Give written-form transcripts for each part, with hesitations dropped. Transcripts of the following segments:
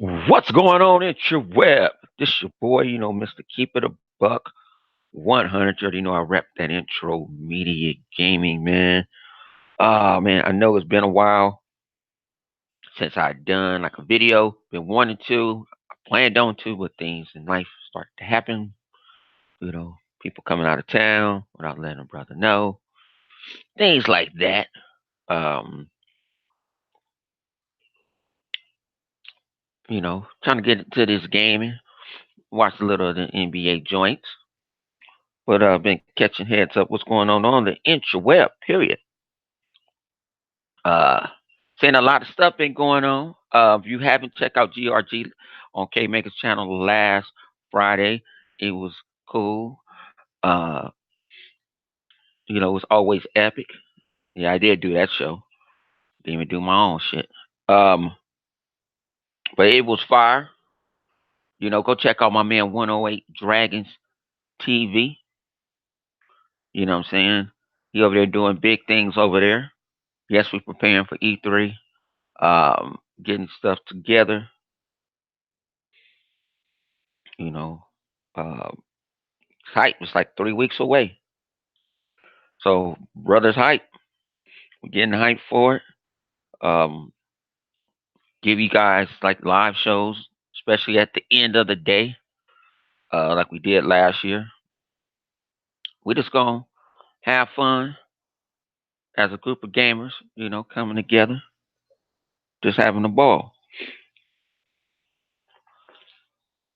What's going on at your web? This your boy, Mr. Keep It a Buck 100. You already know I rep that intro media gaming, man. Man, I know it's been a while since I done like a video. Been wanting to, I planned on to, but things in life start to happen. People coming out of town without letting a brother know. Things like that. Um, Trying to get into this gaming. Watch a little of the NBA joints. But been catching heads up what's going on the interweb, period. Uh, Seeing a lot of stuff been going on. If you haven't checked out GRG on K Maker's channel last Friday, it was cool. Uh, it was always epic. Yeah, I did do that show. Didn't even do my own shit. Um, but it was fire. Go check out my man 108 Dragons TV. You know what I'm saying? He over there doing big things over there. Yes, we're preparing for E3. Getting stuff together. You know, um, hype was like 3 weeks away. So brothers hype. We're getting hype for it. Um, give you guys like live shows, especially at the end of the day, like we did last year. We just gonna have fun as a group of gamers, coming together, just having a ball.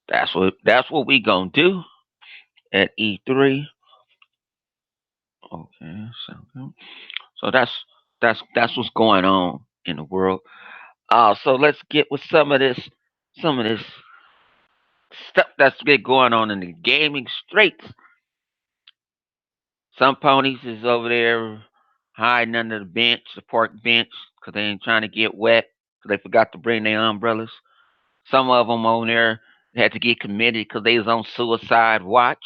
That's what we gonna do at E3. Okay, so that's what's going on in the world. So let's get with some of this stuff that's been going on in the gaming streets. Some ponies is over there hiding under the bench, the park bench, because they ain't trying to get wet, because they forgot to bring their umbrellas. Some of them on there had to get committed because they was on suicide watch.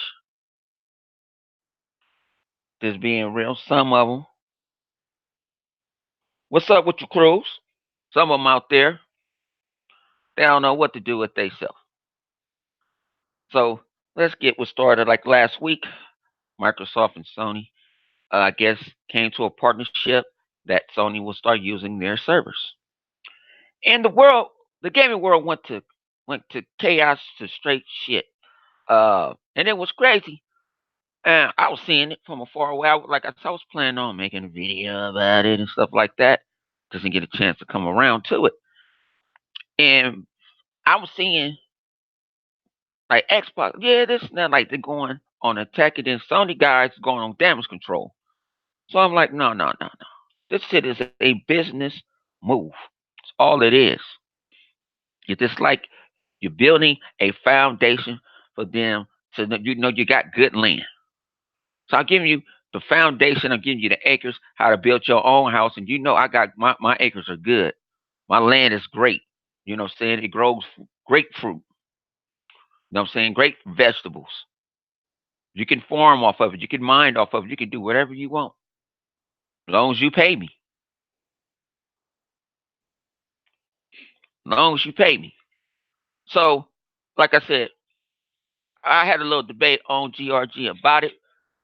Just being real. Some of them. What's up with your crews? Some of them out there, they don't know what to do with themselves. So let's get what started like last week. Microsoft and Sony, I guess, came to a partnership that Sony will start using their servers. And the gaming world went to chaos to straight shit. And it was crazy. And I was seeing it from afar away. I was planning on making a video about it and stuff like that. Doesn't get a chance to come around to it. And I was seeing like Xbox, yeah, this and that, like they're going on attack, and then Sony guys going on damage control. So I'm like, no, no, no, no. This shit is a business move. It's all it is. It's just like you're building a foundation for them so that you got good land. So I'm giving you the foundation, I'm giving you the acres, how to build your own house, and I got my acres are good. My land is great. You know what I'm saying? It grows great fruit. You know what I'm saying? Great vegetables. You can farm off of it. You can mine off of it. You can do whatever you want. As long as you pay me. As long as you pay me. So, like I said, I had a little debate on GRG about it,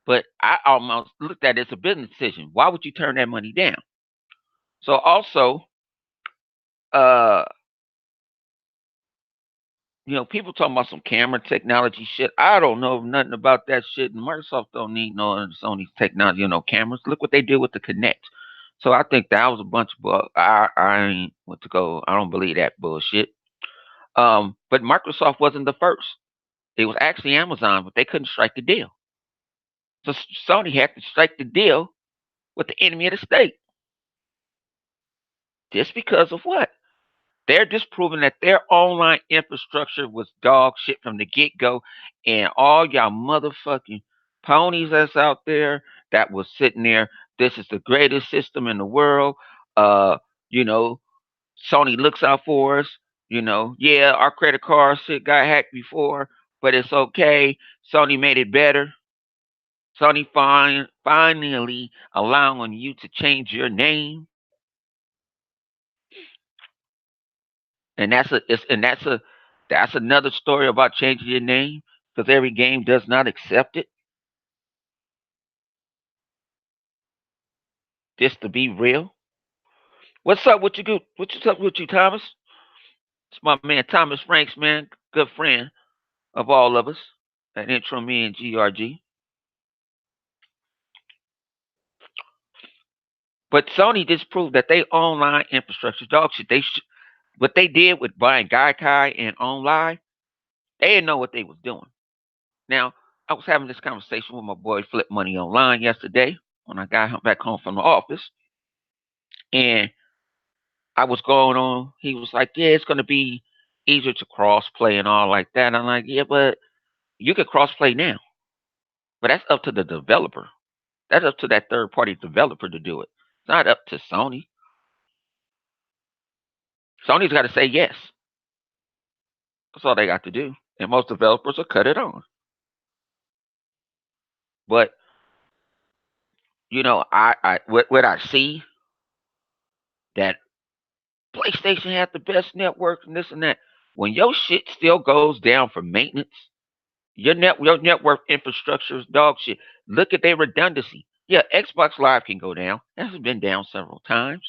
but I almost looked at it as a business decision. Why would you turn that money down? So also, uh, people talking about some camera technology shit. I don't know nothing about that shit, and Microsoft don't need no Sony's technology, cameras. Look what they did with the Connect. So I think that was a bunch of I ain't what to go. I don't believe that bullshit. But Microsoft wasn't the first. It was actually Amazon, but they couldn't strike the deal. So Sony had to strike the deal with the enemy of the state. Just because of what? They're just proving that their online infrastructure was dog shit from the get go, and all y'all motherfucking ponies that's out there that was sitting there. This is the greatest system in the world. Uh, you know, Sony looks out for us. Yeah, our credit card shit got hacked before, but it's okay. Sony made it better. Sony finally allowing you to change your name. And that's another story about changing your name because every game does not accept it. Just to be real. What's up with you? What's up with you, Thomas? It's my man Thomas Franks, man, good friend of all of us. That intro me and GRG. But Sony just proved that they online infrastructure dog shit. What they did with buying Gaikai and online, they didn't know what they was doing. Now, I was having this conversation with my boy Flip Money Online yesterday when I got back home from the office, and I was going on. He was like, "Yeah, it's gonna be easier to cross play and all like that." I'm like, "Yeah, but you can cross play now, but that's up to the developer. That's up to that third party developer to do it. It's not up to Sony. Sony's got to say yes. That's all they got to do, and most developers will cut it on. But what I see that PlayStation had the best network and this and that. When your shit still goes down for maintenance, your network infrastructure is dog shit. Look at their redundancy. Yeah, Xbox Live can go down. That has been down several times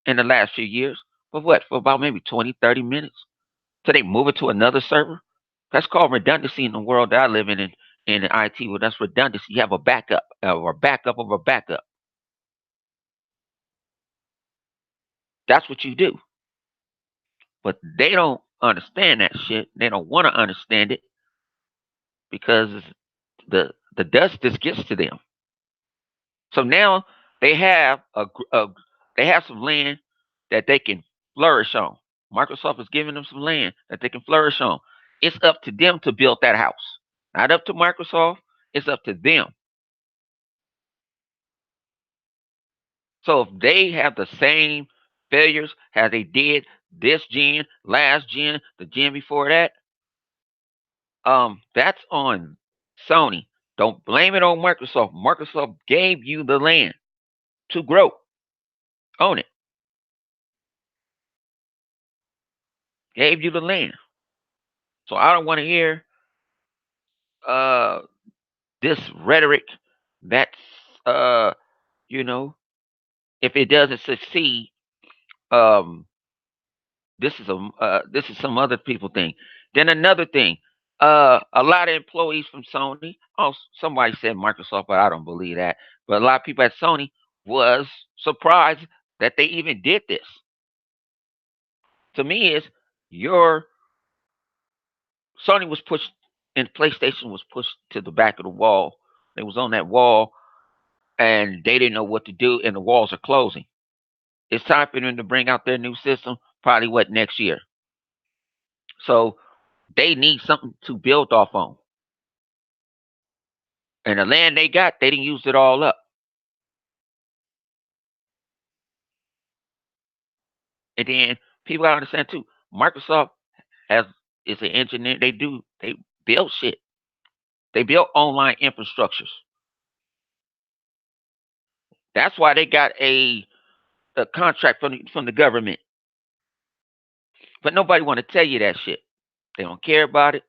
in the last few years. But what? For about maybe 20, 30 minutes. So they move it to another server. That's called redundancy in the world that I live in IT. Well, that's redundancy. You have a backup or backup of a backup. That's what you do. But they don't understand that shit. They don't want to understand it because the dust just gets to them. So now they have they have some land that they can flourish on. Microsoft is giving them some land that they can flourish on. It's up to them to build that house. Not up to Microsoft. It's up to them. So if they have the same failures as they did this gen, last gen, the gen before that, that's on Sony. Don't blame it on Microsoft. Microsoft gave you the land to grow. Own it. Gave you the land. So I don't want to hear uh this rhetoric that's uh you know, if it doesn't succeed, um this is some other people thing. Then another thing, a lot of employees from Sony, oh somebody said Microsoft, but I don't believe that. But a lot of people at Sony was surprised that they even did this. To me is your Sony was pushed and PlayStation was pushed to the back of the wall. They was on that wall and they didn't know what to do and the walls are closing. It's time for them to bring out their new system, probably what next year. So they need something to build off on. And the land they got, they didn't use it all up. And then people gotta understand too, Microsoft has is an engineer. They build shit. They build online infrastructures. That's why they got a contract from the government. But nobody want to tell you that shit. They don't care about it.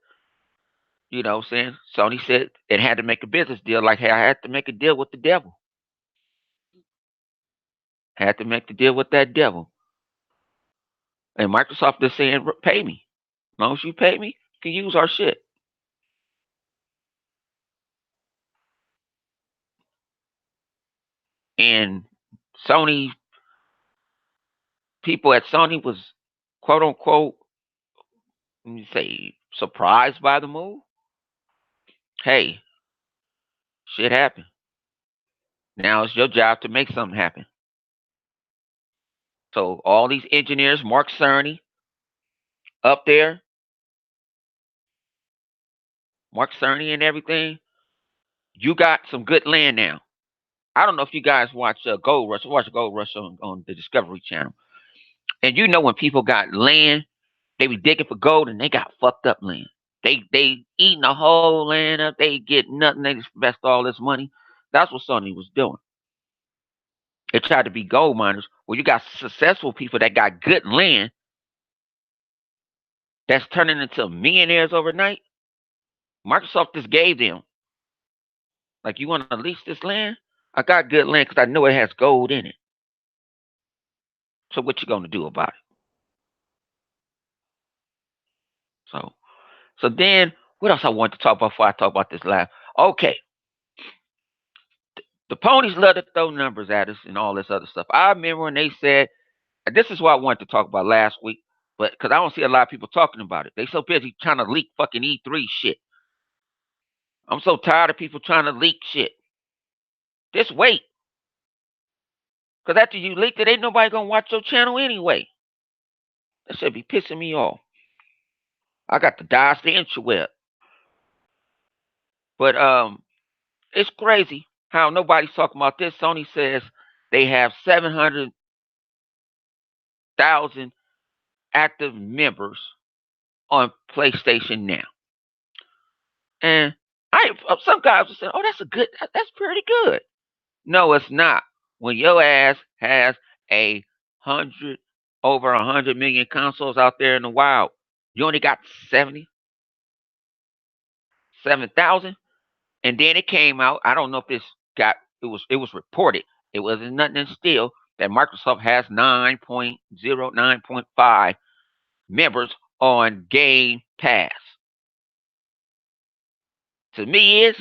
You know what I'm saying? Sony said it had to make a business deal. Like, hey, I had to make a deal with the devil. Had to make the deal with that devil. And Microsoft is saying, pay me. As long as you pay me, you can use our shit. And Sony people at Sony was quote unquote, let me say, surprised by the move. Hey, shit happened. Now it's your job to make something happen. So all these engineers, Mark Cerny, up there, Mark Cerny and everything, you got some good land now. I don't know if you guys watch Gold Rush. Watch Gold Rush on the Discovery Channel. And you know when people got land, they be digging for gold and they got fucked up land. They eating the whole land up. They get nothing. They just invest all this money. That's what Sony was doing. They tried to be gold miners. Well, you got successful people that got good land that's turning into millionaires overnight. Microsoft just gave them. Like, you want to lease this land? I got good land because I know it has gold in it. So what you gonna do about it? So so then what else I want to talk about before I talk about this last? Okay, the ponies love to throw numbers at us and all this other stuff. I remember when they said this is what I wanted to talk about last week, but because I don't see a lot of people talking about it. They so busy trying to leak fucking E3 shit. I'm so tired of people trying to leak shit. Just wait. Because after you leaked it, ain't nobody going to watch your channel anyway. That should be pissing me off. I got to dodge the interweb. But it's crazy how nobody's talking about this. Sony says they have 700,000 active members on PlayStation now. And some guys will say, "Oh, that's pretty good." No, it's not. When your ass has a hundred over 100 million consoles out there in the wild, you only got 77,000, and then it came out. I don't know if this got it was reported. It wasn't nothing still that Microsoft has 9.0, 9.5 members on Game Pass. To me, is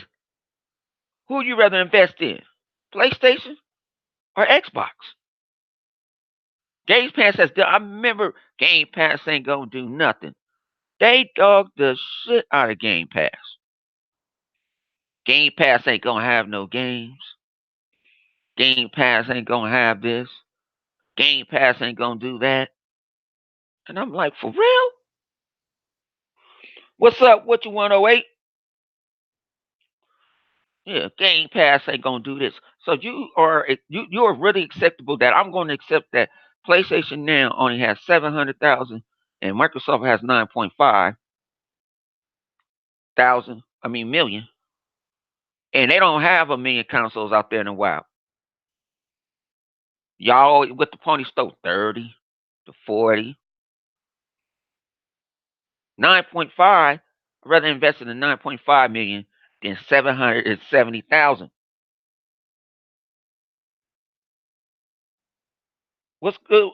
who you rather invest in, PlayStation or Xbox? Game Pass has done. I remember Game Pass ain't gonna do nothing. They dog the shit out of Game Pass. Game Pass ain't gonna have no games. Game Pass ain't gonna have this. Game Pass ain't gonna do that. And I'm like, for real? What's up? What you 108? Yeah, Game Pass ain't gonna do this. So you are really acceptable that I'm gonna accept that PlayStation now only has 700,000 and Microsoft has 9.5 thousand. I mean million, and they don't have a million consoles out there in the wild. Y'all with the pony stole 30 to 40. 9.5, I'd rather invest in the 9.5 million than 770,000. What's good?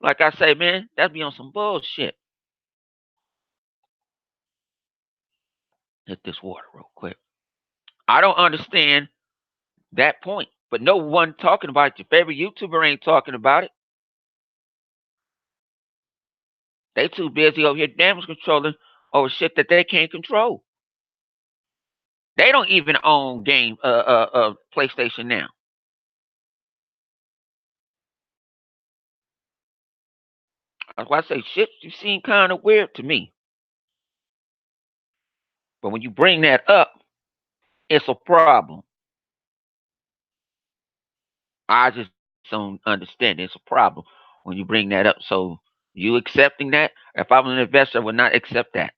Like I say, man, that'd be on some bullshit. Hit this water real quick. I don't understand that point, but no one talking about it. Your favorite YouTuber ain't talking about it. They too busy over here damage controlling over shit that they can't control. They don't even own PlayStation now. That's why I say shit you seem kind of weird to me. But when you bring that up, it's a problem. I just don't understand. It's a problem when you bring that up. So you accepting that? If I'm an investor, I would not accept that.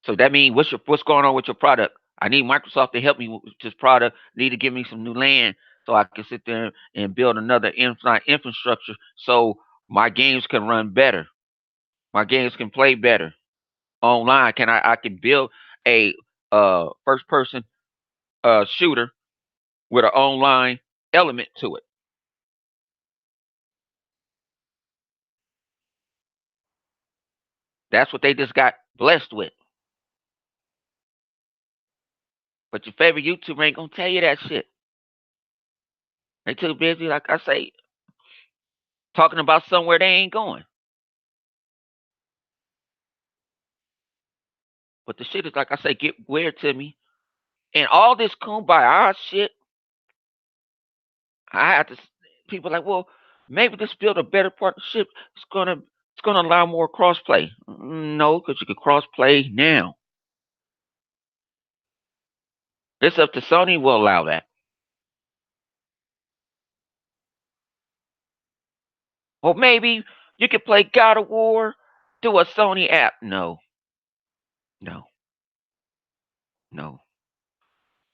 So that means what's going on with your product? I need Microsoft to help me with this product. Need to give me some new land so I can sit there and build another infrastructure so my games can run better. My games can play better online. I can build a first person shooter with an online element to it. That's what they just got blessed with. But your favorite YouTuber ain't gonna tell you that shit. They too busy, like I say, talking about somewhere they ain't going. But the shit is like I say, get weird to me. And all this kumbaya shit, I have to. People like, well, maybe this build a better partnership. It's gonna allow more crossplay. No, because you can crossplay now. It's up to Sony will allow that. Well, maybe you could play God of War through a Sony app. No, no, no.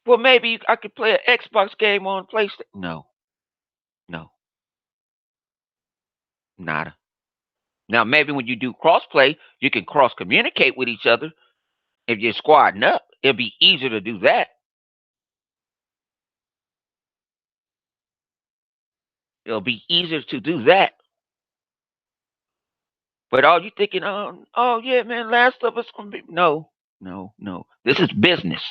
Well, maybe I could play an Xbox game on PlayStation. No, no. Nada. Now maybe when you do crossplay, you can cross communicate with each other. If you're squadding up, it'll be easier to do that. It'll be easier to do that. But all you thinking, oh yeah, man, Last of Us gonna be no, no, no. This is business.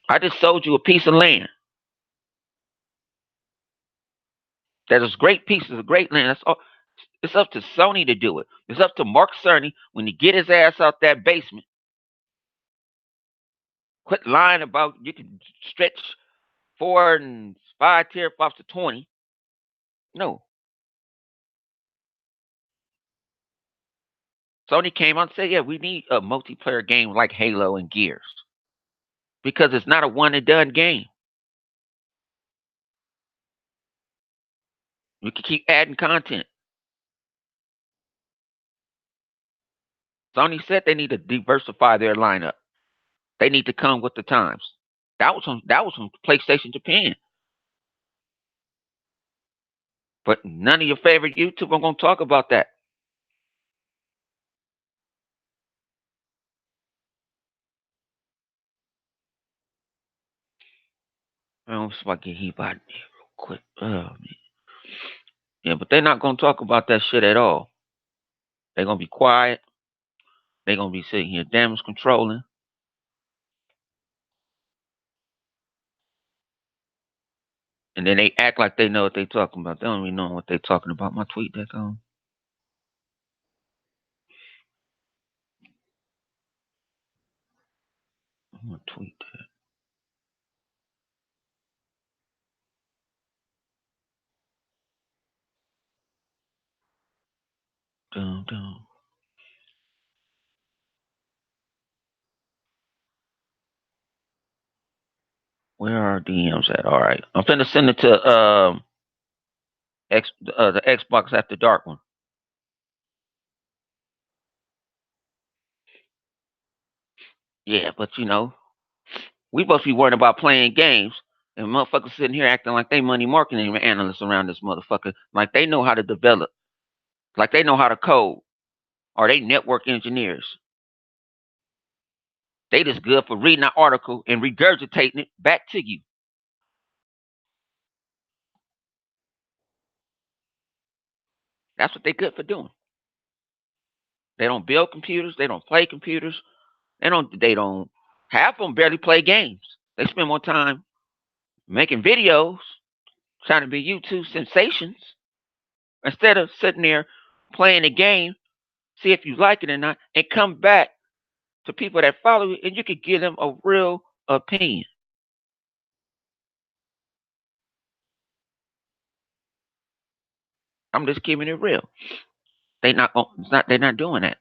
I just sold you a piece of land. That is great pieces of great land. That's all. It's up to Sony to do it. It's up to Mark Cerny when he get his ass out that basement. Quit lying about you can stretch 4 and 5 teraflops to 20. No. Sony came out and said, yeah, we need a multiplayer game like Halo and Gears. Because it's not a one and done game. We can keep adding content. Sony said they need to diversify their lineup. They need to come with the times. That was from PlayStation Japan. But none of your favorite YouTube are gonna talk about that. I don't know if I get hit by it real quick. Oh man. Yeah, but they're not gonna talk about that shit at all. They're gonna be quiet. They're gonna be sitting here damage controlling. And then they act like they know what they're talking about. They don't even know what they're talking about. My tweet that's on. I'm gonna tweet that. Dum, dum. Where are DMs at? All right. I'm finna send it to the Xbox After Dark one. Yeah, but we supposed to be worrying about playing games, and motherfuckers sitting here acting like they money marketing analysts around this motherfucker, like they know how to develop, like they know how to code, or they network engineers. They just good for reading an article and regurgitating it back to you. That's what they good for doing. They don't build computers. They don't play computers. They don't. Half of them barely play games. They spend more time making videos, trying to be YouTube sensations, instead of sitting there playing a game, see if you like it or not, and come back to people that follow you, and you could give them a real opinion. I'm just keeping it real. They're not doing that.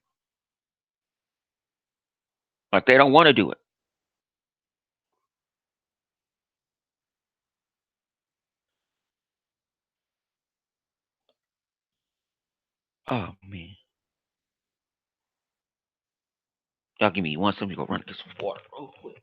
Like they don't want to do it. Oh man. Y'all give me one second to go run and get some water real quick.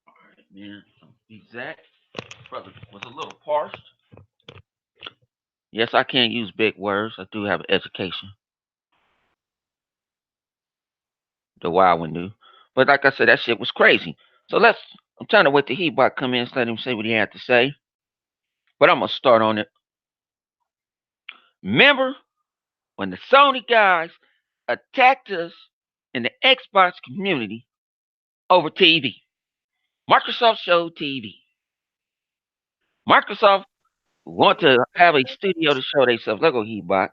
All right, man. Exact. Brother was a little parched. Yes, I can use big words. I do have an education. The wild one do. But like I said, that shit was crazy. So I'm trying to wait till Hebot come in and let him say what he had to say. But I'm gonna start on it. Remember when the Sony guys attacked us in the Xbox community over TV? Microsoft showed TV. Microsoft want to have a studio to show themselves. Let go, Hebot.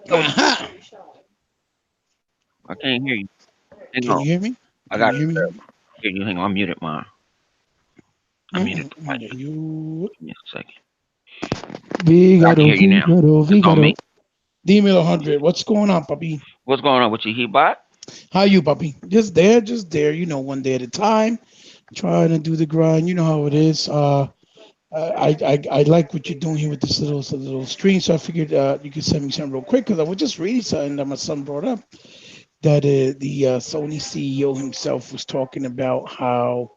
Go ahead. Aha! I can't hear you. Hang Can on. you hear me? I Can got you hear me? hear you. Hang on. I muted mine. I muted the mic. Yeah, you Give me a second. I can Figaro, hear you now. Figaro, It's on Figaro. me. Dime 100. What's going on, puppy? What's going on with you, Hebot? How you, puppy? Just there, just there. You know, one day at a time. Trying to do the grind. You know how it is. I like what you're doing here with this little stream. So I figured you could send me something real quick because I was just reading something that my son brought up that the Sony CEO himself was talking about how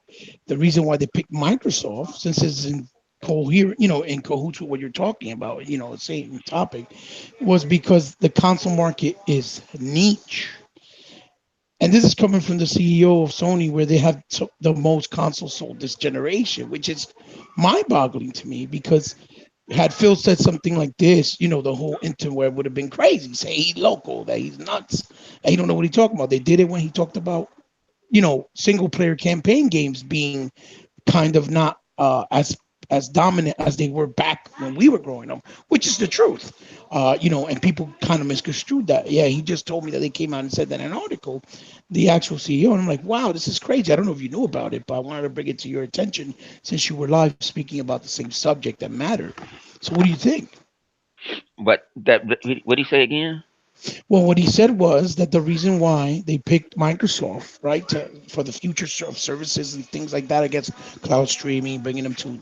the reason why they picked Microsoft, since it's in coherent, in cahoots with what you're talking about, same topic, was because the console market is niche. And this is coming from the CEO of Sony, where they have the most consoles sold this generation, which is mind-boggling to me. Because had Phil said something like this, the whole interweb would have been crazy. Say he's local, that he's nuts, that he don't know what he's talking about. They did it when he talked about single-player campaign games being kind of not as dominant as they were back when we were growing up, which is the truth. And people kind of misconstrued that. Yeah, he just told me that they came out and said that in an article, the actual CEO, and I'm like, wow, this is crazy. I don't know if you knew about it, but I wanted to bring it to your attention since you were live speaking about the same subject that mattered. So, what do you think? But what did he say again? Well, what he said was that the reason why they picked Microsoft, right, for the future of services and things like that, I guess cloud streaming, bringing them to,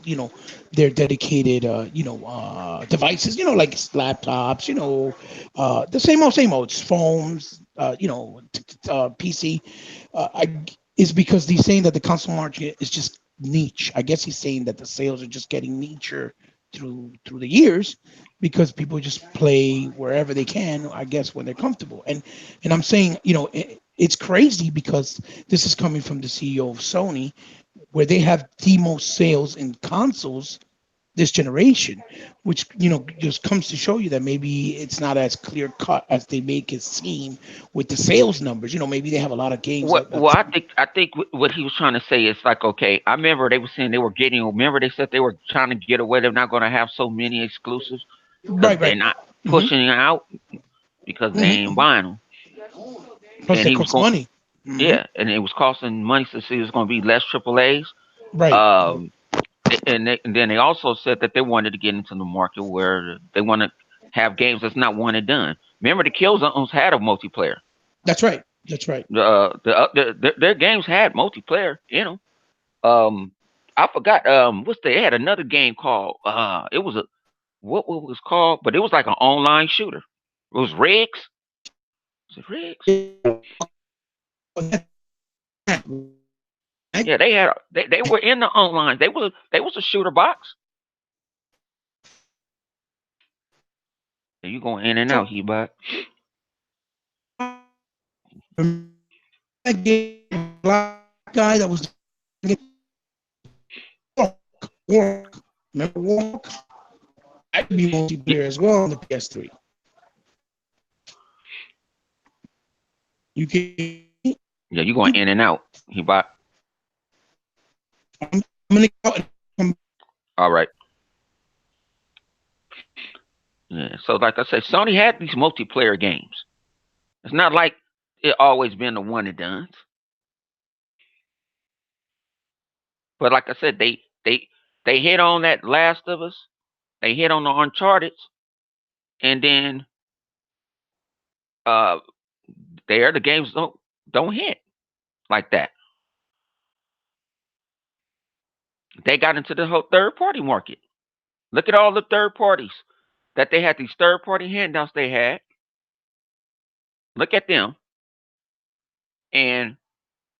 their dedicated, devices, like laptops, the same old phones, PC, is because he's saying that the console market is just niche. I guess he's saying that the sales are just getting nicher through the years because people just play wherever they can, I guess, when they're comfortable. And I'm saying, it's crazy because this is coming from the CEO of Sony, where they have the most sales in consoles this generation, which just comes to show you that maybe it's not as clear cut as they make it seem with the sales numbers. Maybe they have a lot of games What? that Well, I think what he was trying to say is like, okay, I remember they were saying they were getting. Remember they said they were trying to get away. They're not going to have so many exclusives because right, they're right. not hmm pushing it out because they ain't hmm buying them. Plus, And that he was costs going, money. hmm yeah, and it was costing money to see it was going to be less triple A's. Right. Um, and then they also said that they wanted to get into the market where they want to have games that's not one and done. Remember, the Killzones had a multiplayer. That's right. That's right. Their games had multiplayer in them. Um, I forgot. What's they had another game called? It was a what was it called? But it was like an online shooter. It was Rigs. Was it Rigs? Yeah, they were in the online. They was a shooter box. And you going in and out, he but That game, black guy that was Walk. Remember Walk? That could be yeah, multiplayer as well on the PS3. You can. yeah, you going in and out. He bought. I'm gonna go and come. All right. Yeah. So like I said, Sony had these multiplayer games. It's not like it always been the one and done. But like I said, they hit on that Last of Us. They hit on the Uncharted, and then uh, there the games don't hit like that. They got into the whole third party market. Look at all the third parties that they had. These third party handouts they had. Look at them and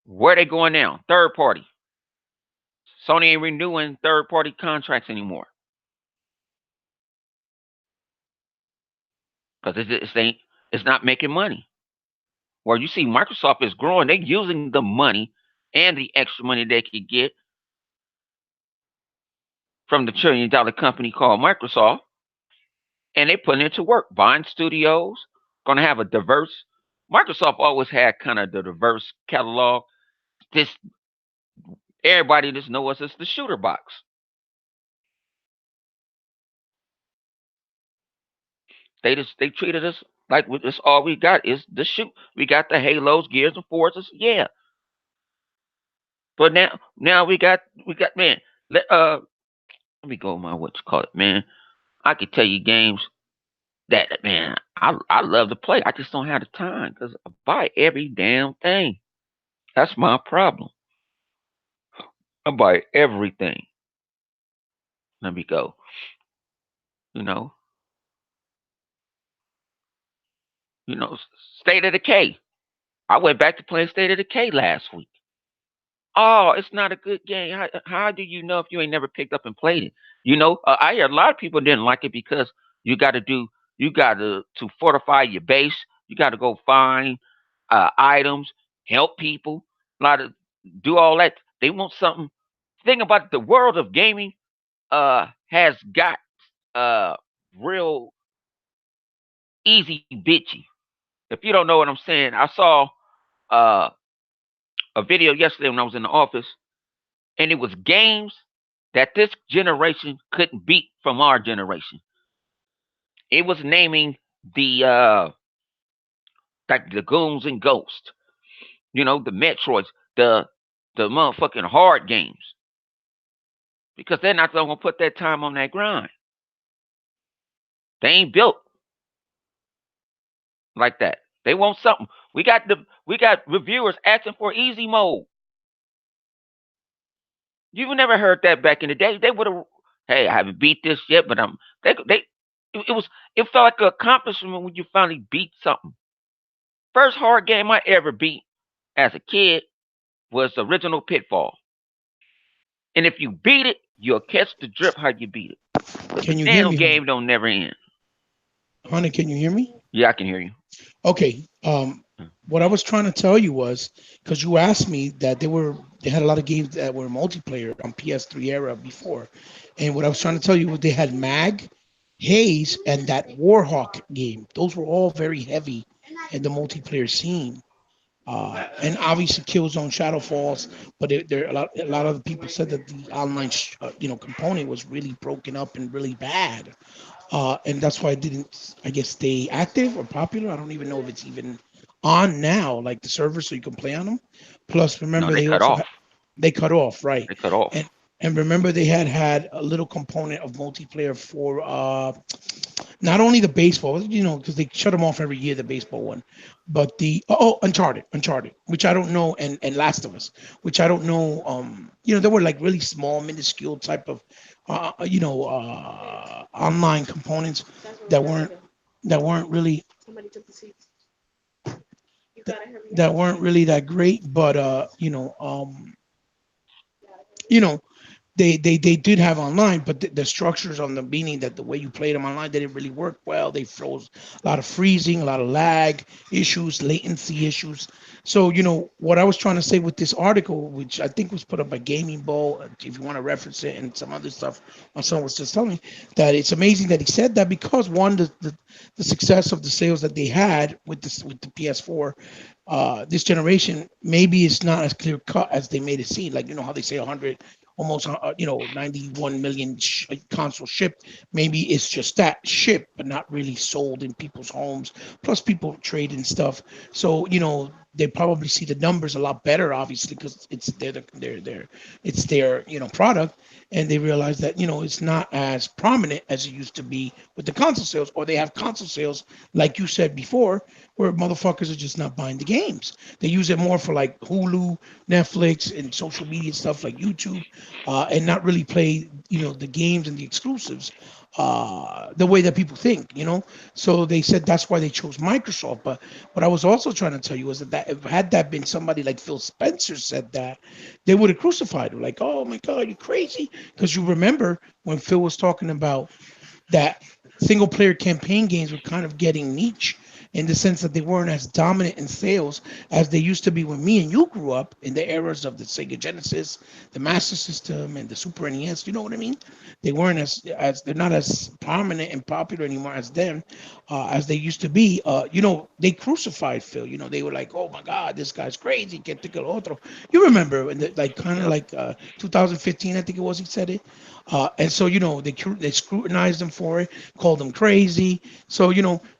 where they going now? Third party. Sony ain't renewing third party contracts anymore because it's not making money. Where you see Microsoft is growing, they're using the money and the extra money they could get from the $1 trillion company called Microsoft, and they putting it to work, buying studios, going to have a diverse. Microsoft always had kind of the diverse catalog. This everybody just know us as the shooter box. They treated us like this. All we got is the shoot. We got the Halos, Gears, and Forzas. Yeah, but now we got man. Let let me go my what you call it, man. I could tell you games that man I love to play. I just don't have the time because I buy every damn thing. That's my problem. I buy everything. Let me go. You know, you know, State of Decay. I went back to playing State of Decay last week. Oh, it's not a good game. How do you know if you ain't never picked up and played it? I hear a lot of people didn't like it because you got to do, you got to fortify your base. You got to go find items, help people, a lot of do all that. They want something. Thing about the world of gaming has got uh real easy bitchy. If you don't know what I'm saying, I saw uh a video yesterday when I was in the office, and it was games that this generation couldn't beat from our generation. It was naming the like the Goons and Ghosts, the Metroids, the motherfucking hard games, because they're not gonna put that time on that grind. They ain't built like that. They want something. We got reviewers asking for easy mode. You've never heard that back in the day. They would have, hey, I haven't beat this yet, but they it was it felt like an accomplishment when you finally beat something. First hard game I ever beat as a kid was the original Pitfall. And if you beat it, you'll catch the drip how you beat it. But the Can you hear damn me, honey? game don't never end. Honey, can you hear me? Yeah, I can hear you. Okay. What I was trying to tell you was because you asked me that they had a lot of games that were multiplayer on PS3 era before, and what I was trying to tell you was they had Mag, Haze, and that Warhawk game. Those were all very heavy in the multiplayer scene. And obviously Killzone Shadow Falls, but a lot of the people said that the online component was really broken up and really bad, and that's why it didn't, I guess, stay active or popular. I don't even know if it's even on now, like the server, so you can play on them. Plus, No, remember they they cut also off. they cut off, right? They cut off. And and remember they had a little component of multiplayer for not only the baseball, because they shut them off every year, the baseball one, but the Uncharted, which I don't know, and Last of Us, which I don't know. They were like really small, minuscule type of, online components that weren't that weren't really that weren't really that great, but you know, they did have online, but the structures on the meaning that the way you played them online, they didn't really work well. They froze, a lot of freezing, a lot of lag issues, latency issues. So what I was trying to say with this article, which I think was put up by Gaming Bowl, if you want to reference it, and some other stuff, my son was just telling me that it's amazing that he said that because one, the success of the sales that they had with the PS4, this generation, maybe it's not as clear cut as they made it seem. Like how they say 100, almost 91 million console shipped. Maybe it's just that shipped, but not really sold in people's homes. Plus, people trade and stuff. So they probably see the numbers a lot better, obviously, because it's their product, and they realize that it's not as prominent as it used to be with the console sales, or they have console sales like you said before, where motherfuckers are just not buying the games. They use it more for like Hulu, Netflix, and social media stuff like YouTube, and not really play, the games and the exclusives the way that people think, So they said that's why they chose Microsoft. But what I was also trying to tell you was that if had that been somebody like Phil Spencer said that, they would have crucified him. Like, oh my God, you crazy? Because you remember when Phil was talking about that single player campaign games were kind of getting niche in the sense that they weren't as dominant in sales as they used to be when me and you grew up in the eras of the Sega Genesis, the Master System, and the Super NES. You know what I mean? They weren't as they're not as prominent and popular anymore as them, as they used to be. They crucified Phil. They were like, "Oh my God, this guy's crazy." Que te que lo otro. You remember, in the, like kind of Yep. like 2015, I think it was. He said it, and so they scrutinized him for it, called him crazy. So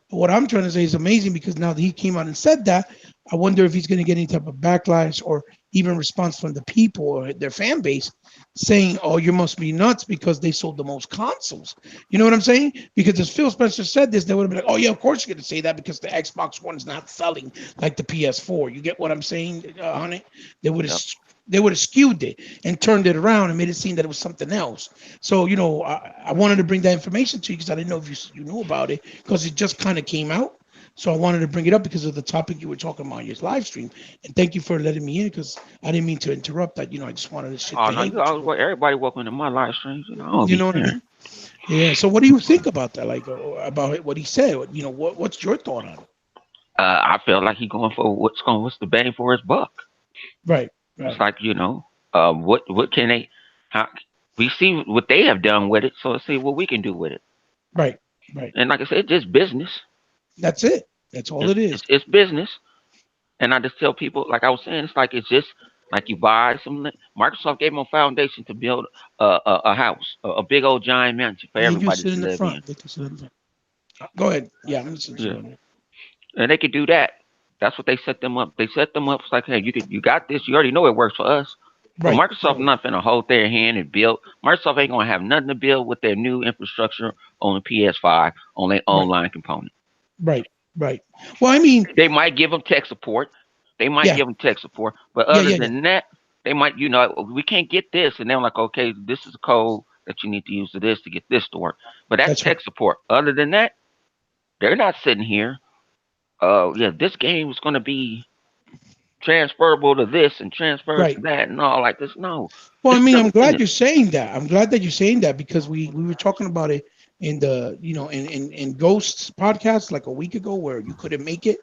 what I'm trying to say is amazing because now that he came out and said that, I wonder if he's going to get any type of backlash or even response from the people or their fan base saying, "Oh, you must be nuts because they sold the most consoles." You know what I'm saying? Because as Phil Spencer said this, they would have been like, "Oh yeah, of course you're going to say that because the Xbox One is not selling like the PS4." You get what I'm saying, honey? They would have Yep. they would have skewed it and turned it around and made it seem that it was something else. So I wanted to bring that information to you because I didn't know if you knew about it because it just kind of came out. So I wanted to bring it up because of the topic you were talking about in your live stream. And thank you for letting me in because I didn't mean to interrupt that. I just wanted to shit Oh the no, hay you with you always real quick. everybody welcome to my live streams. I don't You be know what I caring. mean? Yeah. So what do you think about that? Like about what he said? What's your thought on it? I feel like he going for what's the bang for his buck. Right. It's Right. like what can they? How we see what they have done with it, so let's see what we can do with it. Right. Right. And like I said, it's just business. That's it. That's all It's it is. it's, it's business. And I just tell people, like I was saying, it's like it's just like you buy some. Microsoft gave them a foundation to build a house, a big old giant mansion for They can everybody sit to in the live in. front. They can sit in the front. Go ahead. Yeah, I'm listening to Yeah, you on that. and they could do that. That's what they set them up. They set them up. It's like, hey, you got this. You already know it works for us. So Right. Microsoft Right. not finna hold their hand and build. Microsoft ain't gonna have nothing to build with their new infrastructure on the PS5 on their Right. online component. Right. Right. Well, I mean, They might give them tech support. They might yeah. give them tech support, but Yeah. other Yeah. Yeah. than that, they might, we can't get this, and they're like, okay, this is a code that you need to use to this to get this to work. But that's That's right. tech support. Other than that, they're not sitting here. Yeah, this game is going to be transferable to this and transferred to Right. that and all like this. No, Well, I it's mean, still I'm a glad business. you're saying that. I'm glad that you're saying that because we were talking about it in the in Ghosts podcast like a week ago where you couldn't make it,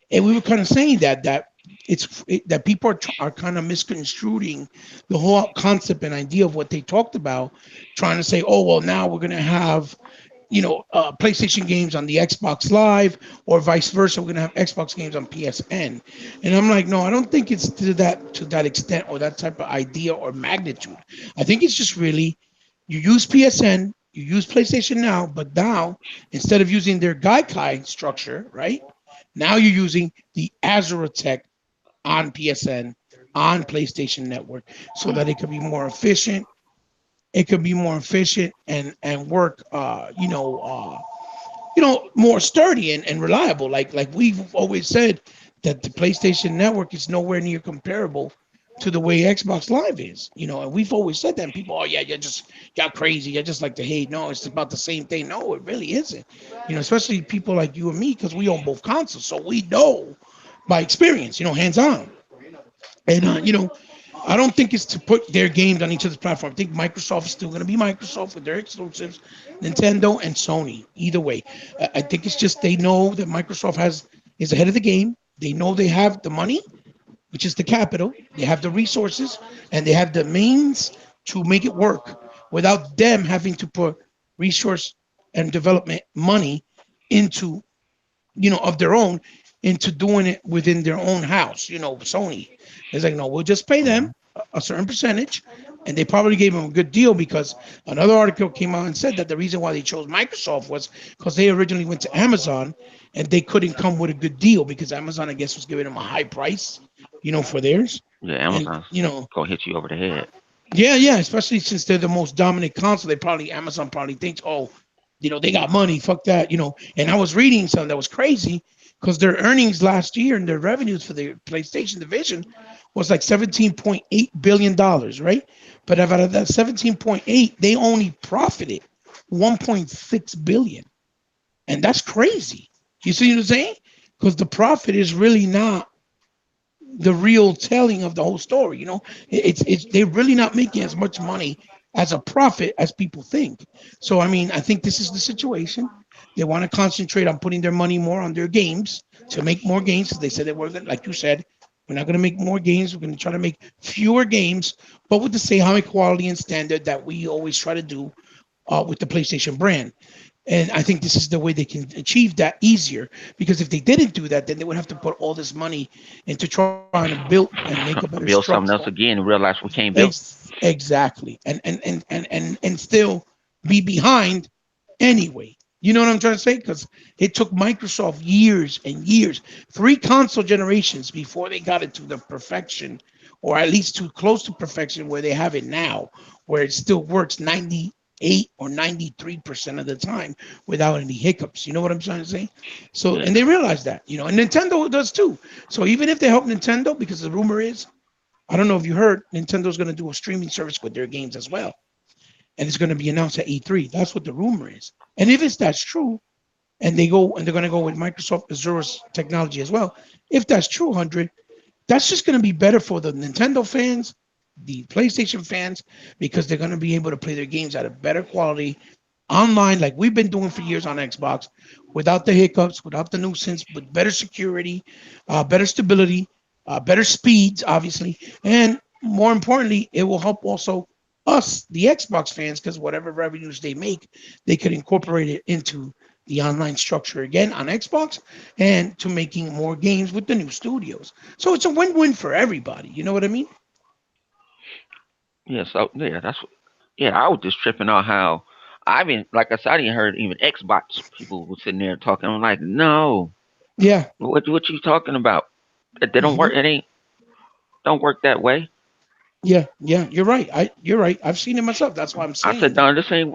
and we were kind of saying that people are kind of misconstruing the whole concept and idea of what they talked about, trying to say, oh well, now we're gonna have PlayStation games on the Xbox Live, or vice versa. We're gonna have Xbox games on PSN, and I'm like, no, I don't think it's to that extent or that type of idea or magnitude. I think it's just really you use PSN, you use PlayStation Now, but now instead of using their Gaikai structure, right? Now you're using the Azure Tech on PSN on PlayStation Network so that it could be more efficient. It could be more efficient and work more sturdy and reliable. Like we've always said that the PlayStation Network is nowhere near comparable to the way Xbox Live is. And we've always said that. And people, oh yeah, you're crazy. You're just like the hate. No, it's about the same thing. No, it really isn't. Especially people like you and me because we own both consoles, so we know by experience. Hands on. And I don't think it's to put their games on each other's platform. I think Microsoft is still going to be Microsoft with their exclusives, Nintendo and Sony. Either way, I think it's just they know that Microsoft is ahead of the game. They know they have the money, which is the capital. They have the resources, and they have the means to make it work without them having to put resource and development money into of their own into doing it within their own house. Sony is like, no, we'll just pay them Mhm. a certain percentage, and they probably gave them a good deal because another article came out and said that the reason why they chose Microsoft was because they originally went to Amazon and they couldn't come with a good deal because Amazon, I guess, was giving them a high price, for theirs, Yeah, and Amazon's gonna hit you over the head. yeah, yeah, especially since they're the most dominant console. Amazon probably thinks, oh, they got money. Fuck that. And I was reading something that was crazy because their earnings last year and their revenues for the PlayStation division was like $17.8 billion, right? But out of that 17.8, they only profited 1.6 billion, and that's crazy. You see what I'm saying? Because the profit is really not the real telling of the whole story. It's they're really not making as much money as a profit as people think. So I mean, I think this is the situation. They want to concentrate on putting their money more on their games to make more games. They said that we're going, like you said, we're not going to make more games. We're going to try to make fewer games, but with the same high quality and standard that we always try to do with the PlayStation brand. And I think this is the way they can achieve that easier. Because if they didn't do that, then they would have to put all this money into trying to build and make a better Build structure. something else again and realize we can't build. Exactly. And still be behind anyway. You know what I'm trying to say? Because it took Microsoft years and years, three console generations before they got it to the perfection, or at least too close to perfection where they have it now, where it still works 98 or 93% of the time without any hiccups. You know what I'm trying to say? So, Yeah. and they realize that, and Nintendo does too. So even if they help Nintendo, because the rumor is, I don't know if you heard, Nintendo's going to do a streaming service with their games as well, and it's going to be announced at E3. That's what the rumor is. And if that's true, and they're going to go with Microsoft Azure's technology as well. If that's true, 100, that's just going to be better for the Nintendo fans, the PlayStation fans, because they're going to be able to play their games at a better quality online, like we've been doing for years on Xbox, without the hiccups, without the nuisance, with better security, better stability, better speeds, obviously, and more importantly, it will help also us, the Xbox fans, because whatever revenues they make, they could incorporate it into the online structure again on Xbox and to making more games with the new studios. So it's a win-win for everybody. You know what I mean? Yeah. So yeah, yeah. I was just tripping on how I even like I said, I didn't heard even Xbox people were sitting there talking. I'm like, no, Yeah. what you talking about? They don't Hmm. work. It ain't don't work that way. Yeah. Yeah. You're right. I've seen it myself. That's why I'm I saying said, that. no, this ain't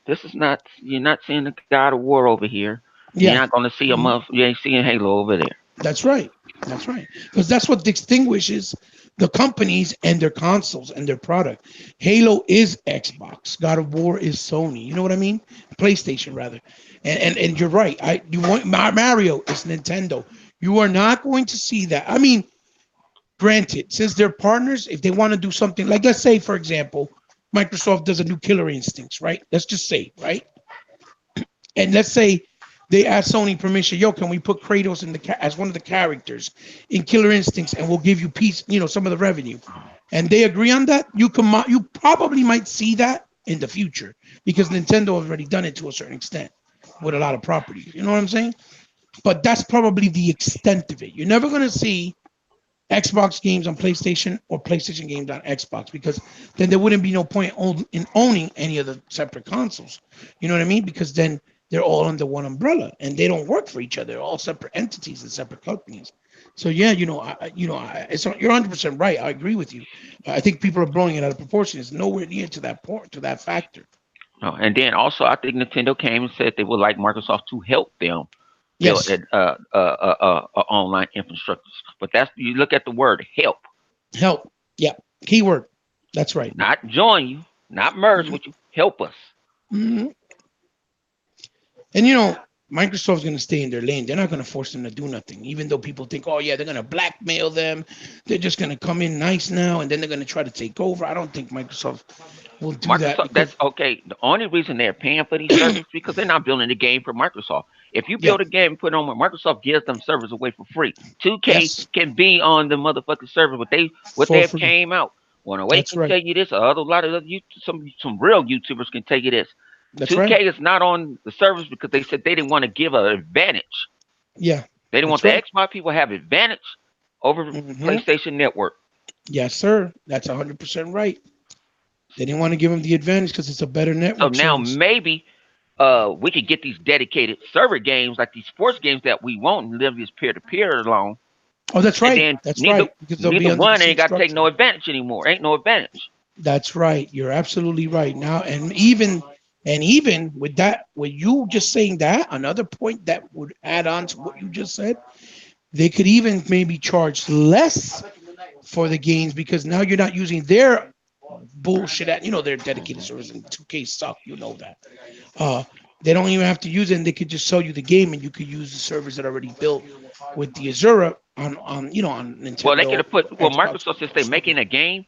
this is not. You're not seeing the God of War over here. You're Yeah. not gonna see a Mhm. month. You ain't seeing Halo over there. That's right. That's right. Because that's what distinguishes the companies and their consoles and their product. Halo is Xbox. God of War is Sony. You know what I mean? PlayStation rather. And you're right. You want Mario is Nintendo. You are not going to see that. I mean, granted, since they're partners, if they want to do something like, let's say, for example, Microsoft does a new Killer Instincts, right? Let's just say, right? And let's say they ask Sony permission, yo, can we put Kratos in as one of the characters in Killer Instincts, and we'll give you some of the revenue, and they agree on that. You probably might see that in the future because Nintendo has already done it to a certain extent with a lot of properties. You know what I'm saying? But that's probably the extent of it. You're never going to see Xbox games on PlayStation or PlayStation games on Xbox because then there wouldn't be no point in owning any of the separate consoles. You know what I mean? Because then they're all under one umbrella and they don't work for each other. They're all separate entities and separate companies. So yeah, you're 100% right. I agree with you. I think people are blowing it out of proportion. It's nowhere near to that point, to that factor. No, and then also, I think Nintendo came and said they would like Microsoft to help them build Yes, online infrastructures. But that's you look at the word help, help. Yeah, keyword. That's right. not join you, not merge Mhm. with you. Help us. Mhm. And Microsoft's going to stay in their lane. They're not going to force them to do nothing, even though people think, oh, yeah, they're going to blackmail them. They're just going to come in nice now and then they're going to try to take over. I don't think Microsoft will do that Microsoft, because, that's okay. The only reason they're paying for these servers because they're not building the game for Microsoft. If you yeah, build a game and put it on Microsoft gives them servers away for free. 2K yes, can be on the motherfucking server, but what they for have free. came out. One away That's can right. tell you this. A lot of other some real YouTubers can tell you this. That's right. 2K is not on the servers because they said they didn't want to give an advantage. Yeah, They didn't want that's the right. Xbox people to have advantage over Hmm. PlayStation Network. Yes, sir. That's 100% right. They didn't want to give them the advantage because it's a better So network now service. maybe we could get these dedicated server games like these sports games that we want and live this peer to peer alone. Oh, that's And right. then That's neither right. Because they'll be neither under the one same ain't got to take structure. no advantage anymore. Ain't no advantage. That's right. You're absolutely right. Now, and even with you just saying that, another point that would add on to what you just said, they could even maybe charge less for the games because now you're not using their bullshit at their dedicated Hmm. servers and 2K suck. You know that. Uh, they don't even have to use it, and they could just sell you the game, and you could use the servers that are already built with the Azure on Well, they could Nintendo have put Xbox Microsoft since they're Studio. making a game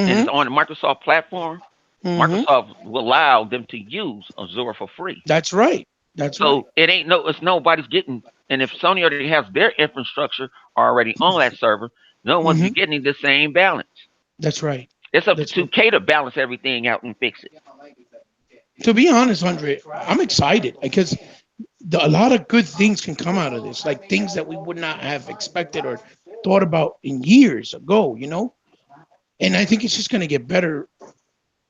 and it's Mm-hmm. on the Microsoft platform. Mm-hmm. Microsoft will allow them to use Azure for free. That's right. That's right. So it's nobody's getting. And if Sony already has their infrastructure already on that server, no one's Mm-hmm. getting the same balance. That's right. It's up to That's right. 2K to balance everything out and fix it. To be honest, Andre, I'm excited because a lot of good things can come out of this, like things that we would not have expected or thought about in years ago. And I think it's just going to get better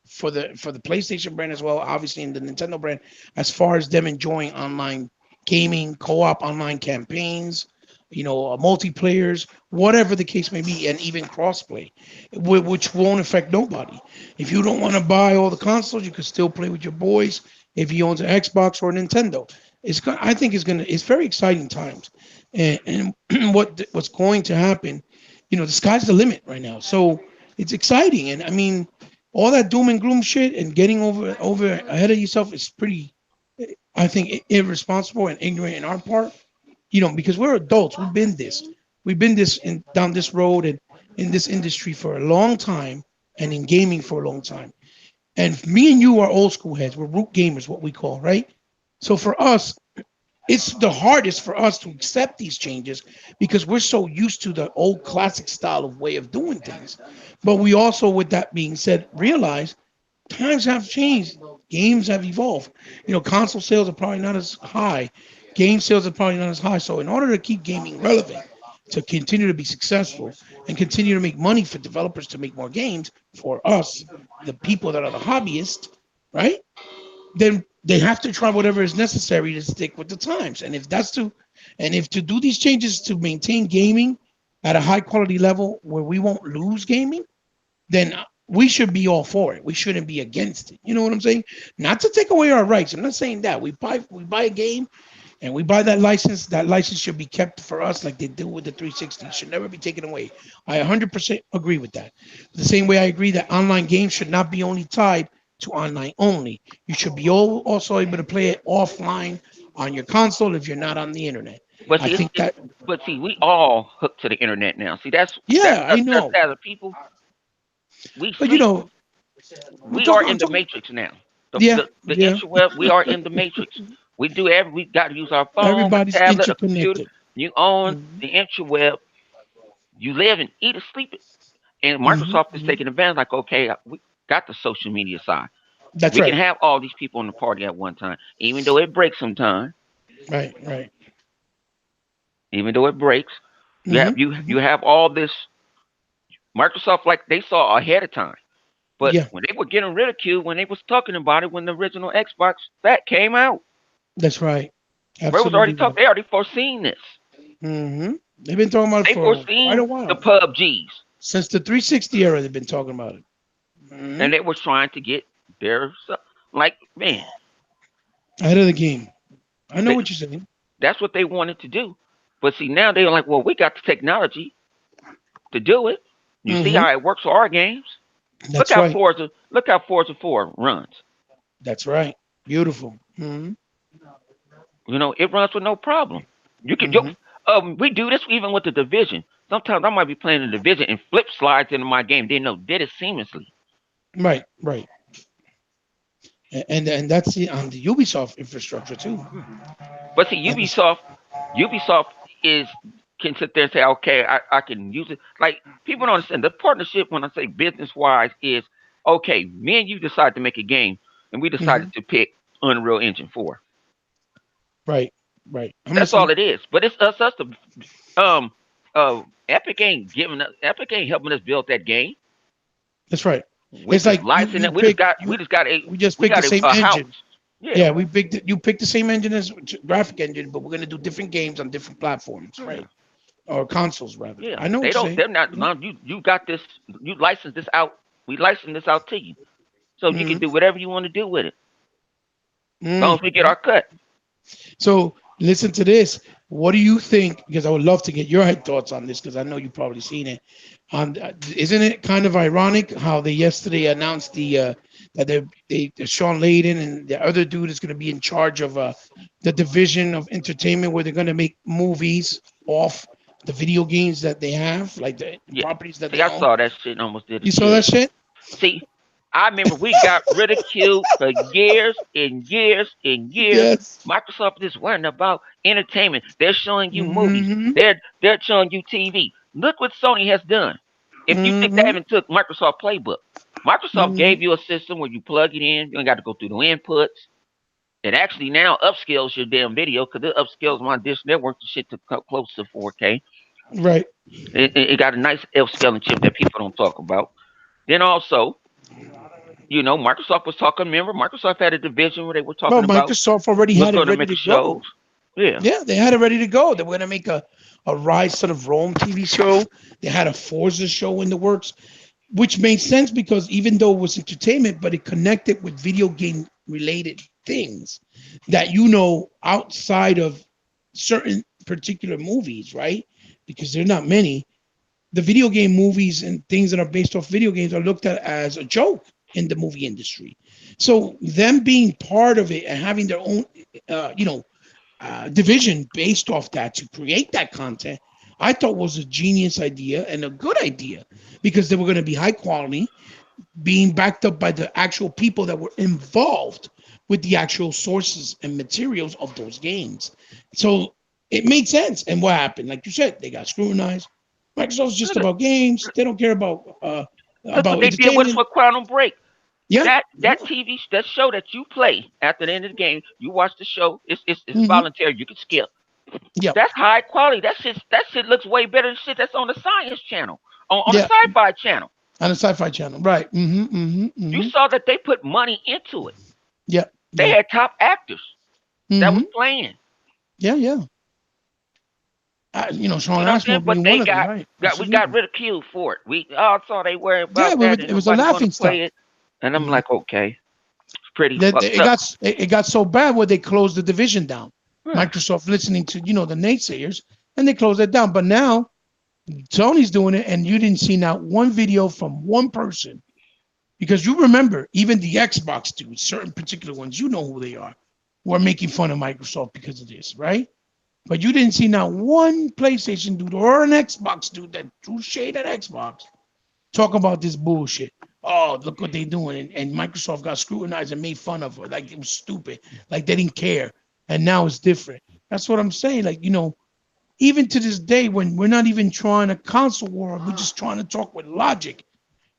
for the PlayStation brand as well, obviously in the Nintendo brand, as far as them enjoying online gaming, co-op online campaigns, multiplayers, whatever the case may be, and even crossplay, which won't affect nobody. If you don't want to buy all the consoles, you can still play with your boys. If he owns an Xbox or a Nintendo, I think it's very exciting times, and what's going to happen, the sky's the limit right now. So it's exciting, and I mean, all that doom and gloom shit and getting over ahead of yourself is pretty, I think, irresponsible and ignorant in our part. Because we're adults, we've been this down this road and in this industry for a long time, and in gaming for a long time. And me and you are old school heads. We're root gamers, what we call, right? So for us, it's the hardest for us to accept these changes because we're so used to the old classic style of way of doing things. But we also, with that being said, realize times have changed. Games have evolved. Console sales are probably not as high. Game sales are probably not as high. So in order to keep gaming relevant, to continue to be successful and continue to make money for developers to make more games for us, the people that are the hobbyists, right? Then they have to try whatever is necessary to stick with the times. And if to do these changes to maintain gaming at a high quality level where we won't lose gaming, then we should be all for it. We shouldn't be against it. You know what I'm saying? Not to take away our rights. I'm not saying that. We buy a game and we buy that license. That license should be kept for us like they do with the 360. It should never be taken away. I 100% agree with that. The same way I agree that online games should not be only tied to online only. You should be also able to play it offline on your console if you're not on the internet. But I see, think that, we all hooked to the internet now. See, that's yeah, I us know. as a people. We But sleep. we're We are talking, I'm in the talking, matrix now. yeah, The yeah. interweb. We are in the matrix. We got to use our phone, a Everybody's tablet, a computer. interconnected. You own Hmm. the interweb. You live and eat and sleep it. And Hmm. Microsoft is Hmm. taking advantage. Like, okay, we got the social media side. That's We can right. have all these people in the party at one time, even though it breaks sometimes. Right, right. Even though it breaks, Hmm. you Hmm. have all this. Microsoft, like they saw ahead of time. But Yeah, when they were getting ridiculed, when they was talking about it, when the original Xbox that came out, that's right. they was already Absolutely talking. right. They already foreseen this. They've been talking about it They for quite foreseen a the while. PUBGs, Since the 360 era, they've been talking about it. Hmm. and they were trying to get their like man. Ahead of the game. I know They, what you're saying. that's what they wanted to do. But see, now they're like, well, we got the technology to do it. You see Hmm. how it works for our games. That's right. Look how Forza 4 runs. That's right. Beautiful. Hmm. It runs with no problem. You could Hmm. we do this even with the division. Sometimes I might be playing the division and flip slides into my game. They know did it seamlessly. Right, right. And that's on the Ubisoft infrastructure too. But see, And this, Ubisoft is can sit there and say, okay, I can use it. Like people don't understand the partnership when I say business wise is okay. Me and you decide to make a game, and we decided hmm, to pick Unreal Engine 4. right, right. I'm That's all listening. it is. But it's us the Epic ain't helping us build that game. That's right. We It's just like licensing it. you we just We picked the got same a house. engine. Yeah, Yeah, you picked the same engine as graphic engine, but we're gonna do different games on different platforms, yeah, right? Or consoles rather. yeah. I know what They you're don't. saying. They're not. Yeah. No, you got this. You license this out. We license this out to you, so you can Mm-hmm. do whatever you want to do with it, as long as we get Mm-hmm. our cut. So listen to this. What do you think? Because I would love to get your head thoughts on this because I know you've probably seen it. Isn't it kind of ironic how they yesterday announced that Sean Layden and the other dude is going to be in charge of the division of entertainment where they're going to make movies off the video games that they have, like the Yeah. properties that See, they I own. saw that shit and almost did a You saw that jig. shit? See, I remember we got ridiculed for years and years and years. Yes. Microsoft is worrying about entertainment. They're showing you movies. Mm-hmm. They're showing you TV. Look what Sony has done. If you think they Mm-hmm. haven't took Microsoft Playbook, Microsoft Mm-hmm. gave you a system where you plug it in. You ain't got to go through the inputs. It actually now upscales your damn video because it upscales my dish network to shit to close to 4K. Right. It got a nice upscaling chip that people don't talk about. Then also, Microsoft was talking. Remember, Microsoft had a division where they were Well, talking about Microsoft already was had it going to ready make to shows. go. Yeah, Yeah, they had it ready to go. They were gonna make a Rise to the Rome TV show. They had a Forza show in the works, which made sense because even though it was entertainment, but it connected with video game related things that outside of certain particular movies, right? Because there are not many. The video game movies and things that are based off video games are looked at as a joke in the movie industry. So them being part of it and having their own, division based off that to create that content, I thought was a genius idea and a good idea because they were going to be high quality, being backed up by the actual people that were involved with the actual sources and materials of those games. So it made sense. And what happened? Like you said, they got scrutinized. Microsoft's just about games. They don't care look what about they did with us entertainment. with Quantum Break. Yeah. That that show that you play after the end of the game, you watch the show. It's Mm-hmm. voluntary. You can skip. Yeah. That's high quality. That shit looks way better than shit that's on the Science Channel, on the Yeah. Sci-Fi Channel. On the Sci-Fi Channel, right? Mm-hmm. Mm-hmm. You Mm-hmm. saw that they put money into it. Yeah. They Yeah. had top actors that was Mm-hmm. playing. Yeah. Yeah. Sean You know what I'm Ashmore saying? But being one they of them, got right? got we got Absolutely. ridiculed for it. We all saw they worry Yeah, about that, and it was a nobody want laughing to stock. play it. And I'm Mm-hmm. like, okay, it's pretty That fucked up. it got so bad where they closed the division down. Yeah. Microsoft listening to the naysayers, and they closed it down. But now Sony's doing it, and you didn't see not one video from one person because you remember even the Xbox dudes, certain particular ones, you know who they are, were making fun of Microsoft because of this, right? But you didn't see not one PlayStation dude or an Xbox dude that threw shade at Xbox talk about this bullshit. Oh, look what they doing. And Microsoft got scrutinized and made fun of her. Like it was stupid. Like they didn't care. And now it's different. That's what I'm saying. Like, even to this day, when we're not even trying a console war, we're just trying to talk with logic.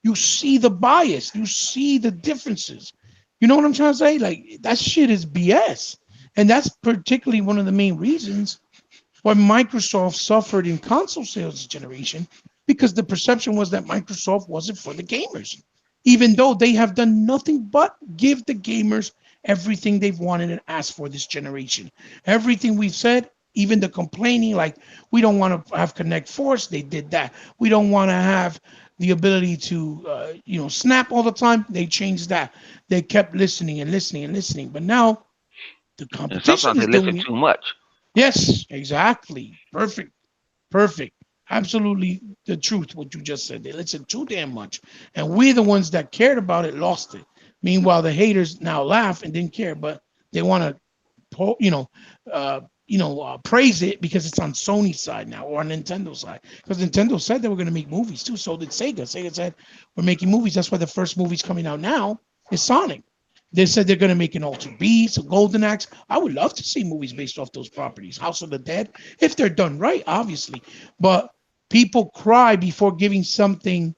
You see the bias, you see the differences. You know what I'm trying to say? Like that shit is BS. And that's particularly one of the main reasons why Microsoft suffered in console sales this generation, because the perception was that Microsoft wasn't for the gamers, even though they have done nothing but give the gamers everything they've wanted and asked for this generation. Everything we've said, even the complaining, like we don't want to have Connect Force, they did that. We don't want to have the ability to, snap all the time. They changed that. They kept listening and listening and listening, but now the And competition sometimes is they listen doing it. too much. Yes, exactly. Perfect. Perfect. Absolutely the truth, what you just said. They listened too damn much. And we, the ones that cared about it, lost it. Meanwhile, the haters now laugh and didn't care, but they want to, praise it because it's on Sony's side now or on Nintendo's side. Because Nintendo said they were going to make movies too. So did Sega. Sega said, we're making movies. That's why the first movie's coming out now is Sonic. They said they're going to make an Altered Beast, a Golden Axe. I would love to see movies based off those properties. House of the Dead, if they're done right, obviously. But people cry before giving something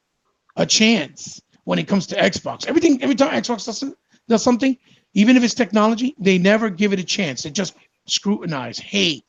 a chance when it comes to Xbox. Every time Xbox does something, even if it's technology, they never give it a chance. They just scrutinize, hate,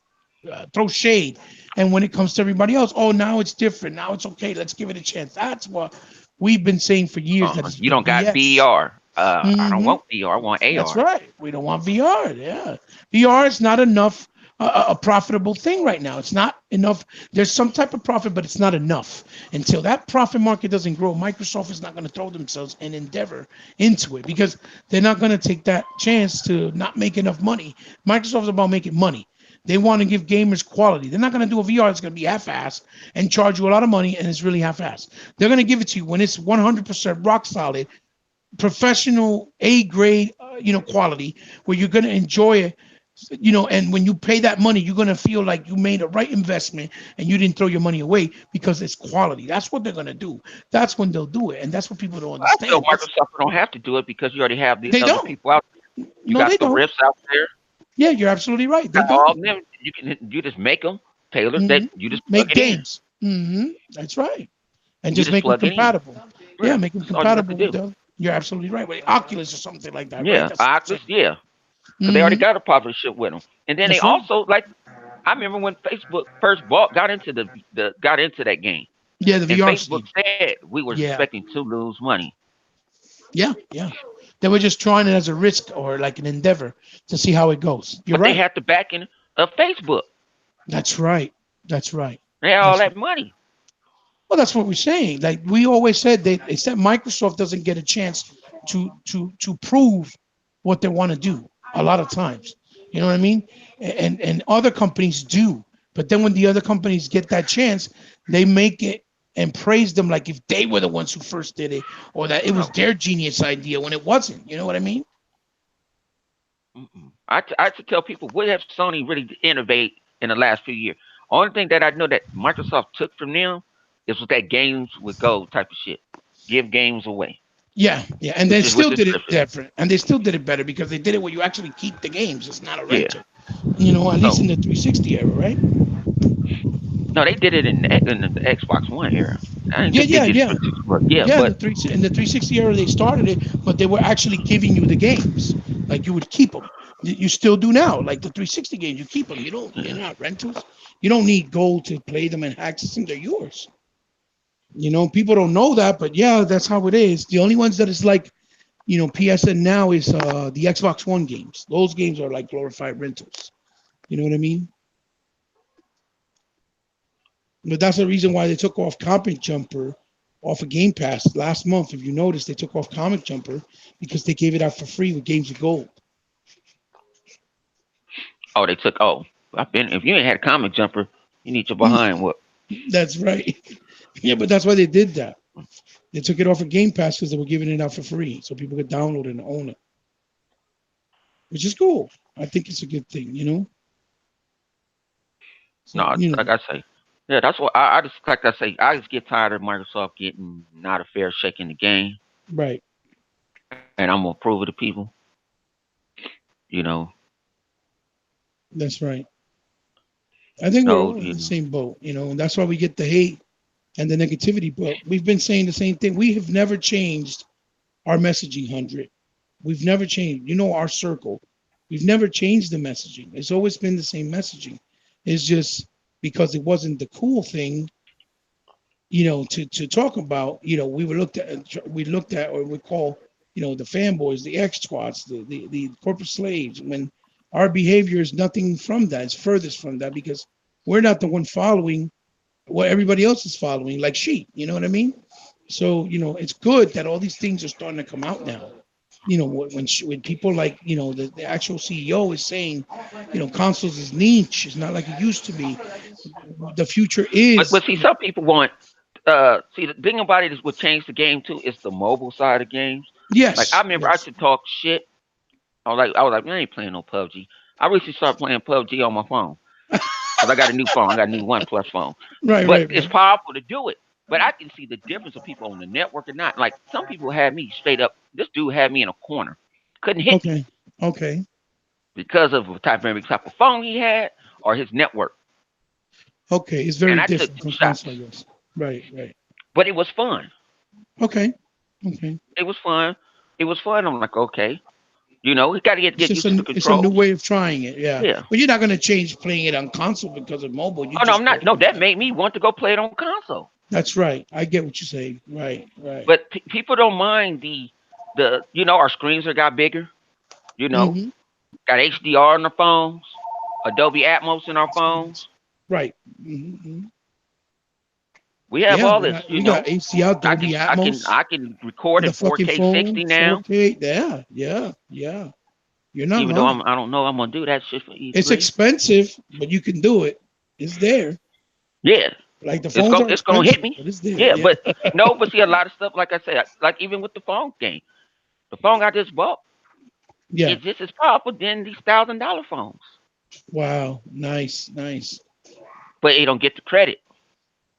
throw shade. And when it comes to everybody else, oh, now it's different. Now it's okay. Let's give it a chance. That's what we've been saying for years. That is You the don't got BS. VR. I don't Hmm. want VR. I want That's AR. right. We don't want VR. Yeah, VR is not enough a profitable thing right now. It's not enough. There's some type of profit, but it's not enough. Until that profit market doesn't grow, Microsoft is not going to throw themselves and endeavor into it because they're not going to take that chance to not make enough money. Microsoft's about making money. They want to give gamers quality. They're not going to do a VR that's going to be half-assed and charge you a lot of money and it's really half-assed. They're going to give it to you when it's 100% rock solid professional A grade, quality where you're going to enjoy it, and when you pay that money, you're going to feel like you made a right investment and you didn't throw your money away because it's quality. That's what they're going to do. That's when they'll do it. And that's what people don't I feel understand. Microsoft don't have to do it because you already have the They other don't. people out there. You No, got they the don't. Rifts out there. Yeah, you're absolutely right. Got They all don't. of them. You just make them tailored. That Hmm. you just plug Make it in. games. That's right. And You just just make them plug it in. compatible. Yeah, Yeah, make them that's all you have to compatible with do. the. You're absolutely right. With Oculus or something like that, right? Yeah, That's what you Oculus. said. Yeah, because they already Hmm. got a partnership with them. And then they That's right. also like I remember when Facebook first got into that game, Yeah, the and VR Facebook scene. said we were Yeah. expecting to lose money. Yeah, yeah. They were just trying it as a risk or like an endeavor to see how it goes. You're But they right. had the backing of Facebook. That's right. That's right. They had all That's that money. Well, that's what we're saying. Like we always said, they said Microsoft doesn't get a chance to prove what they want to do a lot of times. You know what I mean? And other companies do, but then when the other companies get that chance, they make it and praise them like if they were the ones who first did it or that it was No. their genius idea when it wasn't. You know what I mean? Mm-mm. I to tell people what have Sony really innovate in the last few years. Only thing that I know that Microsoft took from them is with that games with gold type of shit. Give games away, Yeah, yeah, and they which is with still the did it subscription. different, and they still did it better because they did it where you actually keep the games. It's not a Yeah. rental. You know, at least So in the 360 era, right? no, they did it in the Xbox One era. I didn't Yeah, think they yeah, did yeah, it. Yeah, yeah. but In the 360 era they started it, but they were actually giving you the games. Like you would keep them. You still do now. Like the 360 games, you keep them. You don't. They're yeah. not rentals. You don't need gold to play them and access them. They're yours. You know, people don't know that, but yeah, that's how it is. The only ones that is like, PSN now is the Xbox One games. Those games are like glorified rentals. You know what I mean? But that's the reason why they took off Comic Jumper off of Game Pass last month. If you notice, they took off Comic Jumper because they gave it out for free with Games of Gold. Oh, they took. Oh, I've been. If you ain't had a comic jumper, you need your behind what? That's right. Yeah, but that's why they did that. They took it off of Game Pass because they were giving it out for free, so people could download it and own it, which is cool. I think it's a good thing, you know. So No, like I say, yeah, that's what I just like I say. I just get tired of Microsoft getting not a fair shake in the game, right. and I'm gonna prove it to people. You know, That's right. I think we're no, all in you the know, same boat, and that's why we get the hate and the negativity. But we've been saying the same thing. We have never changed our messaging 100. We've never changed. Our circle. We've never changed the messaging. It's always been the same messaging. It's just because it wasn't the cool thing, to talk about. We looked at or we call, the fanboys, the X squads, the corporate slaves. When our behavior is nothing from that, it's furthest from that because we're not the one following what everybody else is following, like sheep. You know what I mean? So it's good that all these things are starting to come out now. When people like the actual CEO is saying, consoles is niche. It's not like it used to be. The future but is, see, some people want. See, the thing about it is what changed the game too is the mobile side of games. Like I yes, remember I yes, used to talk shit. I was like, man, I ain't playing no PUBG. I recently started playing PUBG on my phone because I got a new phone. I got a new OnePlus phone. right, But right, it's right. powerful to do it. But I can see the difference of people on the network or not. Like some people had me straight up. This dude had me in a corner, couldn't hit me Okay, okay, because of the type of phone he had or his network. okay. It's And very I took different two from shots, console, I guess. Right, right. but it was fun. Okay, okay. It was fun. It was fun. I'm like, okay, we got to get It's get just used to the it's a new controls. way of trying it. Yeah, Yeah. but you're not gonna change playing it on console because of mobile. You Oh no, just I'm go not. No, from that that. made me want to go play it on console. That's right. I get what you're saying. Right, right. But people don't mind our screens are got bigger. You know, Hmm. got HDR on the phones, Adobe Atmos in our phones. Right. Hmm. We have Yeah, all we this. got we got HDR, I Dolby can I can Atmos I can record on the in fucking 4K phone, 60 now. 4K. Yeah, yeah, yeah. You're not Even though lying. I don't know I'm gonna do that shit for It's E3. expensive, but you can do it. It's there. Yeah, Like the it's phones gonna are it's gonna hit expensive, me. but it's there. Yeah, Yeah. but no, but see a lot of stuff like I said, like even with the phone game, the phone I just bought, Yeah. it's just as powerful than these $1,000 phones, Wow. Nice. Nice. but it don't get the credit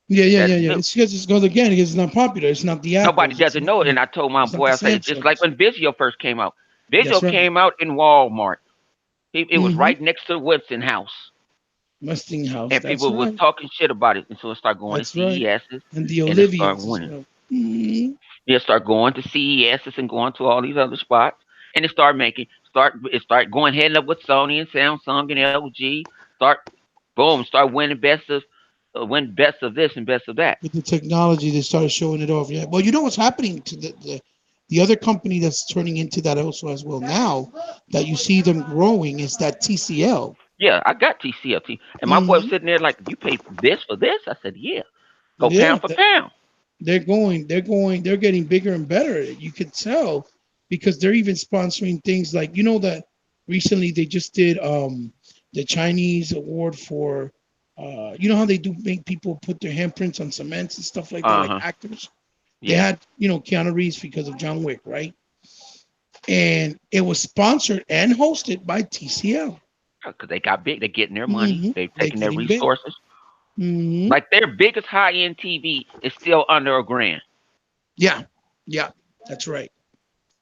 Yeah, yeah, that yeah, it yeah. do. It's because it's not popular. It's not the Nobody Apples. It's doesn't not know it, and I told my it's not boy, the I said it's just like Samsungs. when Vizio first came out. That's Vizio right. came out in Walmart. It was Mm-hmm. right next to the Winston House. Westinghouse. And That's people was right. talking shit about it. And so it started going to That's right. CESs And the and it started Olivias as winning. well. Hmm. It started going to CESs and going to all these other spots. And it started going heading up with Sony and Samsung and LG. Start boom, start win best of this and best of that. With the technology, they started showing it off. Yeah. Well, you know what's happening to the The other company that's turning into that also as well now that you see them growing is that TCL. Yeah, I got TCLT, and my boy was Hmm. sitting there like, "You pay this for this?" I said, "Yeah, go Yeah, pound for pound." they're getting bigger and better. You can tell because they're even sponsoring things like that recently they just did the Chinese award for how they do make people put their handprints on cements and stuff like that, Uh like huh. actors. They Yeah, had Keanu Reeves because of John Wick, right? And it was sponsored and hosted by TCL. because they got big. They're getting their money. They're They're taking their getting big. resources. Hmm. Like their biggest high end TV is still under a grand. Yeah, yeah, that's right.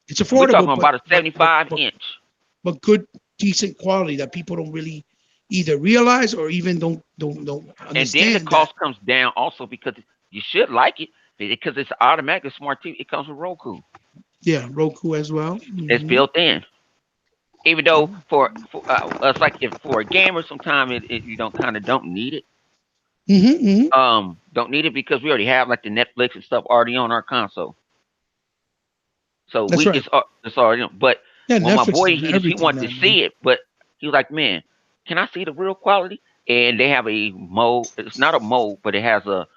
It's And we're affordable, talking about a but 75 inch. good, decent quality that people don't really either realize or even don't And then the understand that. cost comes down also because you should like it because it's automatic smart TV. It comes with Roku. Yeah, Roku as well. It's Hmm. built in. Even though for it's like if for a gamer, sometimes you don't kind of don't need it. Hmm. Hmm. Don't need it because we already have like the Netflix and stuff already on our console. So That's right. it's already on. But Yeah, when my Netflix is boy on he everything wanted now, to man. see it, but he was like, "Man, can I see the real quality?" And they have a mode. It's not a mode, but they have a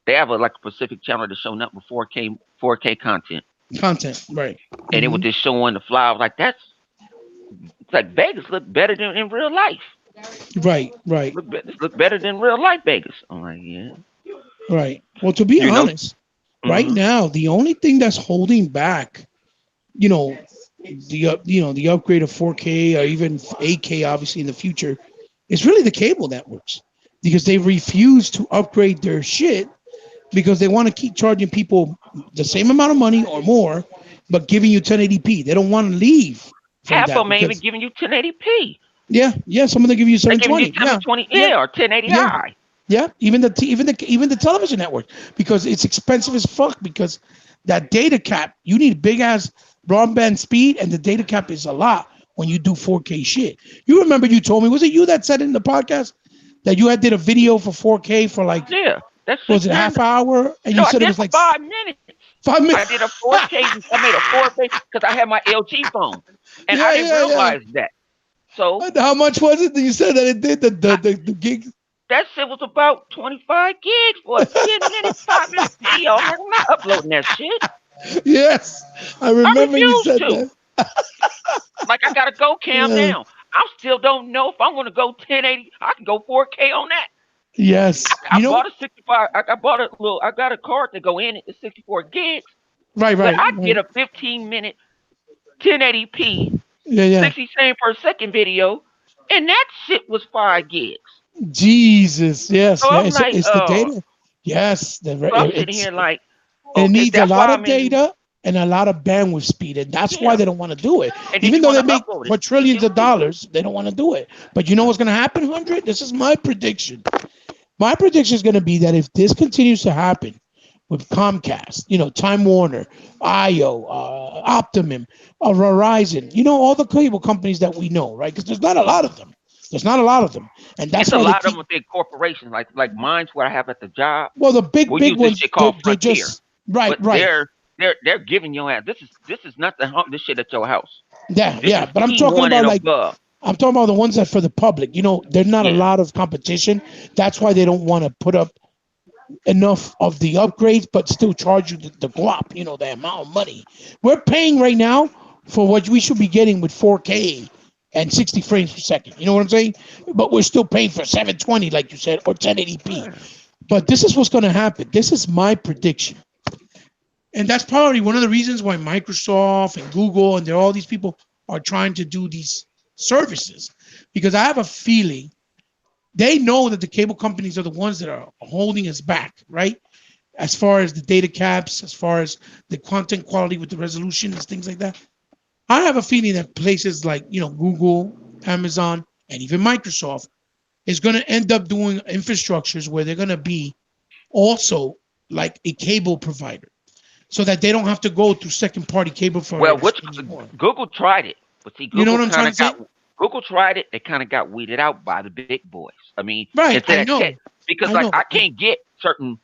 like a specific channel that's showing up with 4K content, Content, right? and it Hmm. was just showing the flowers like that's it's like Vegas look better than in real life. Right, right, This look better than real life Vegas. I'm like, yeah, right. Well, to be you know. honest, right Hmm. now the only thing that's holding back, you know, the upgrade of 4K or even 8K, obviously in the future, is really the cable networks because they refuse to upgrade their shit because they want to keep charging people the same amount of money or more, but giving you 1080p. They don't want to leave from Half of that them ain't even because giving you 1080p. yeah, some of them give you They giving you 720. Yeah, 720, yeah, yeah, or yeah, 1080i. yeah. Even the television network because it's expensive as fuck because that data cap you need big ass broadband speed and the data cap is a lot when you do 4K shit. You remember you told me was it you that said in the podcast that you had did a video for 4K for like Yeah, that's was it man. half hour and you No, I said it did was for like 5 minutes. 5 minutes. I did a 4K. I made a 4K because I had my LG phone, and I Yeah, didn't yeah, yeah. realize that. So And how much was it that you said that it did I, the gig? that shit was about 25 gigs for a 10 minute, 5 minute video. I'm like, I'm not uploading that shit. Yes, I I remember you refuse said to. that. Like, I gotta go cam Yeah. down. I still don't know if I'm gonna go 1080. I can go 4K on that. Yes, I you know. bought a 65. I bought a little. I got a card to go in it. It's 64 gigs, Right, but right, I get right. a 15-minute 1080p Yeah, yeah. 60 frame per second video, and that shit was 5 gigs. Jesus, yes, So yeah. I'm like, It's the data. Yes, so I'm sitting it's here like, it okay, needs a that's lot why of I'm in. data and a lot of bandwidth speed, and that's why Yeah, they don't want to do it. and then Even you though want they to make upload it. quadrillions of TLC. dollars, they don't want to do it. But you know what's going to happen, 100? This is my prediction. My prediction is going to be that if this continues to happen with Comcast, Time Warner, IO, Optimum, Verizon, all the cable companies that we know, right? Because there's not a lot of them. There's not a lot of them, and that's It's a why they lot of keep. them big corporations, like mine's what I have at the job. Well, the big We big use this ones, shit called they're Frontier, just right, but right. they're giving your ass. This is not this shit at your house. Yeah, This yeah. is But I'm talking T1 about and like above. I'm talking about the ones that for the public. There's not a Yeah, lot of competition. That's why they don't want to put up enough of the upgrades, but still charge you the guap, the amount of money. We're paying right now for what we should be getting with 4K and 60 frames per second. You know what I'm saying? But we're still paying for 720, like you said, or 1080p. But this is what's going to happen. This is my prediction. And that's probably one of the reasons why Microsoft and Google and there all these people are trying to do these services. Because I have a feeling they know that the cable companies are the ones that are holding us back, right? As far as the data caps, as far as the content quality with the resolution and things like that. I have a feeling that places like Google, Amazon, and even Microsoft is going to end up doing infrastructures where they're going to be also like a cable provider, so that they don't have to go to second party cable well, providers which anymore. Google tried it, but see, You know what I'm trying to say? Google tried it. They kind of got weeded out by the big boys. I mean, Right. into I that tech know. because I like know. I can't get certain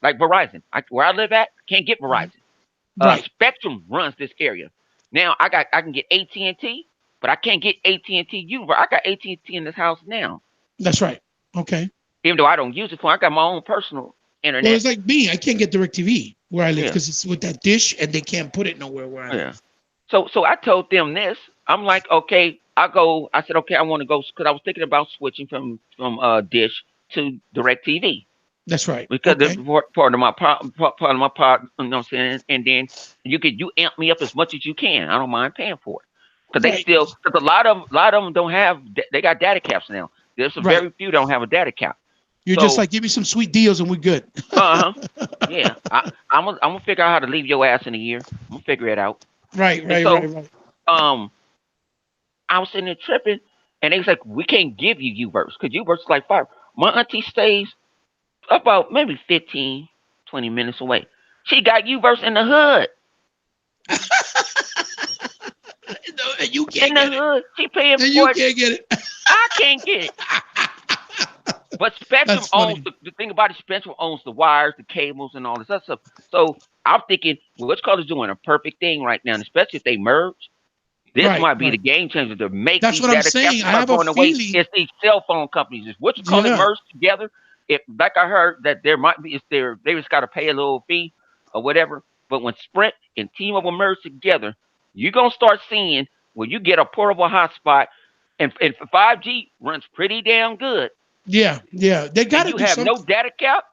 like Verizon. Where I live at, can't get Verizon. Right. Spectrum runs this area. Now I can get AT&T, but I can't get AT&T Universe. I got AT&T in this house now, That's right. Okay. even though I don't use it for. I got my own personal Well, internet. it's like me. I can't get DirecTV where I live Yeah, because it's with that dish, and they can't put it nowhere where I yeah. live. So I told them this. I'm like, okay, I go. I said, okay, I want to go because I was thinking about switching from Dish to DirecTV That's right. because it's Okay. part of my part of my part. You know what I'm saying? And then you amp me up as much as you can. I don't mind paying for it because they Right. still because a lot of them don't have they got data caps now. There's a Right. very few don't have a data cap. You're just So like, give me some sweet deals and we're good. uh huh, yeah. I'm gonna figure out how to leave your ass in a year. I'm gonna figure it out. Right. And Right. so Right. Right. um I was sitting there tripping, and they was like, "We can't give you Uverse because Uverse is like five." My auntie stays about maybe 15, 20 minutes away. She got Uverse in the hood. No, and you In can't the get it. hood, she paying And you for it. can't get it. I can't get it. But Spectrum That's owns funny. the thing about it. Spectrum owns the wires, the cables, and all this other stuff. So I'm thinking, well, what's called is doing a perfect thing right now, and especially if they merge. This Right. might be the Right. game changer to make That's these what I'm data caps saying. I start have a going away. feeling. It's these cell phone companies. It's what you call it Yeah. merged together. If like I heard that there might be, it's there they just got to pay a little fee or whatever. But when Sprint and T-Mobile merge together, you're gonna start seeing where you get a portable hotspot, and 5G runs pretty damn good, Yeah. Yeah. They got and to you do have no something. data cap.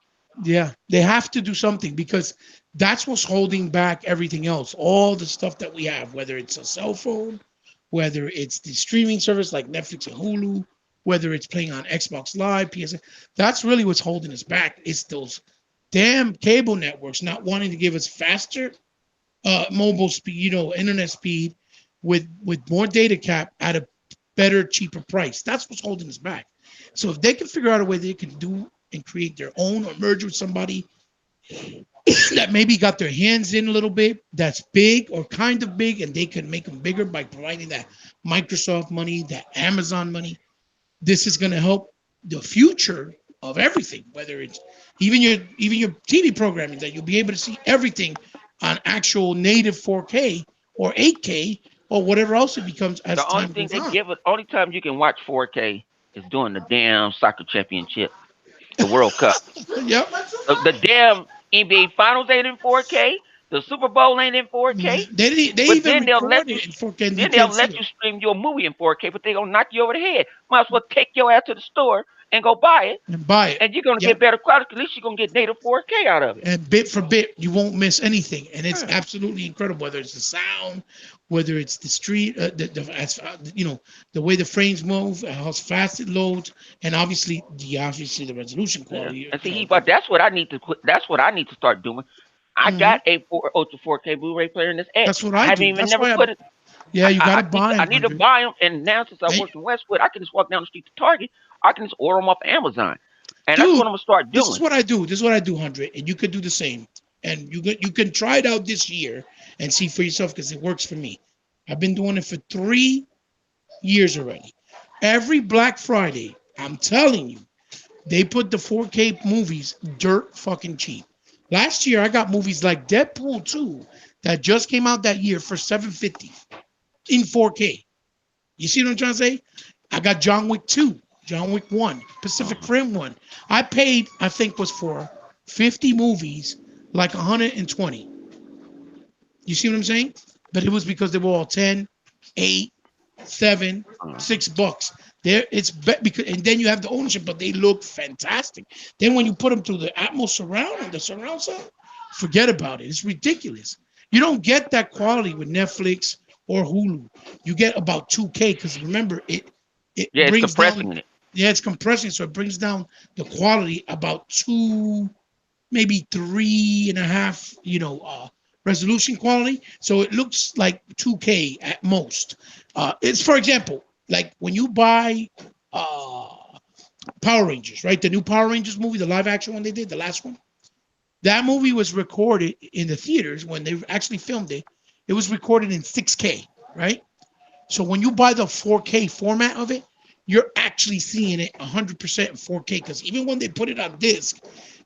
Yeah. They have to do something because that's what's holding back everything else. All the stuff that we have, whether it's a cell phone, whether it's the streaming service like Netflix and Hulu, whether it's playing on Xbox Live, PSN. That's really what's holding us back. It's those damn cable networks not wanting to give us faster mobile speed, internet speed with more data cap at a better, cheaper price. That's what's holding us back. So if they can figure out a way they can do and create their own or merge with somebody that maybe got their hands in a little bit, that's big or kind of big, and they can make them bigger by providing that Microsoft money, that Amazon money, this is going to help the future of everything, whether it's even your TV programming, that you'll be able to see everything on actual native 4K or 8K or whatever else it becomes as The only time thing goes they on. give it, only time you can watch 4K is during the damn soccer championship, the World Cup. Yep. The damn NBA Finals ain't in 4K. The Super Bowl ain't in 4K. They But even record it in 4K and you then can't they'll see let it you stream your movie in 4K, but they gonna knock you over the head. Might as well take your ass to the store and go buy it, and buy it. and you're gonna get Yep. better quality. At least you're gonna get native 4K out of it. And bit for bit, you won't miss anything, and it's Yeah, absolutely incredible. Whether it's the sound, whether it's the street, the way the frames move, how fast it loads, and obviously the resolution yeah. quality. And see, but that's what I need to quit. That's what I need to start doing. I Mhm. got a Ultra 4K Blu-ray player in this X. That's what I I haven't do. even That's never why put it. yeah, you got to buy I them, need to 100. buy them, and now since I Hey, work in Westwood, I can just walk down the street to Target. I can just order them off Amazon, and that's what dude, I'm gonna start this is doing. what I do. This is what I do, 100, and you could do the same. And you can try it out this year and see for yourself because it works for me. I've been doing it for 3 years already. Every Black Friday, I'm telling you, they put the 4K movies dirt fucking cheap. Last year, I got movies like Deadpool 2 that just came out that year for 750 in 4K. You see what I'm trying to say? I got John Wick 2, John Wick 1, Pacific Uh-huh. Rim 1. I paid, I think was for 50 movies, like 120. You see what I'm saying? But it was because they were all 10, 8, 7, Uh-huh. $6. There it's because and then you have the ownership, but they look fantastic. Then when you put them through the Atmos surround and the surround sound, forget about it. It's ridiculous. You don't get that quality with Netflix or Hulu. You get about 2K because remember it Yeah, it's brings down, compressing it. yeah, it's compressing, so it brings down the quality about two, maybe three and a half, resolution quality. So it looks like 2K at most. It's for example, like when you buy uh, Power Rangers, right? The new Power Rangers movie, the live action one they did, the last one. That movie was recorded in the theaters when they actually filmed it. It was recorded in 6K, right? So when you buy the 4K format of it, you're actually seeing it 100% in 4K because even when they put it on disc,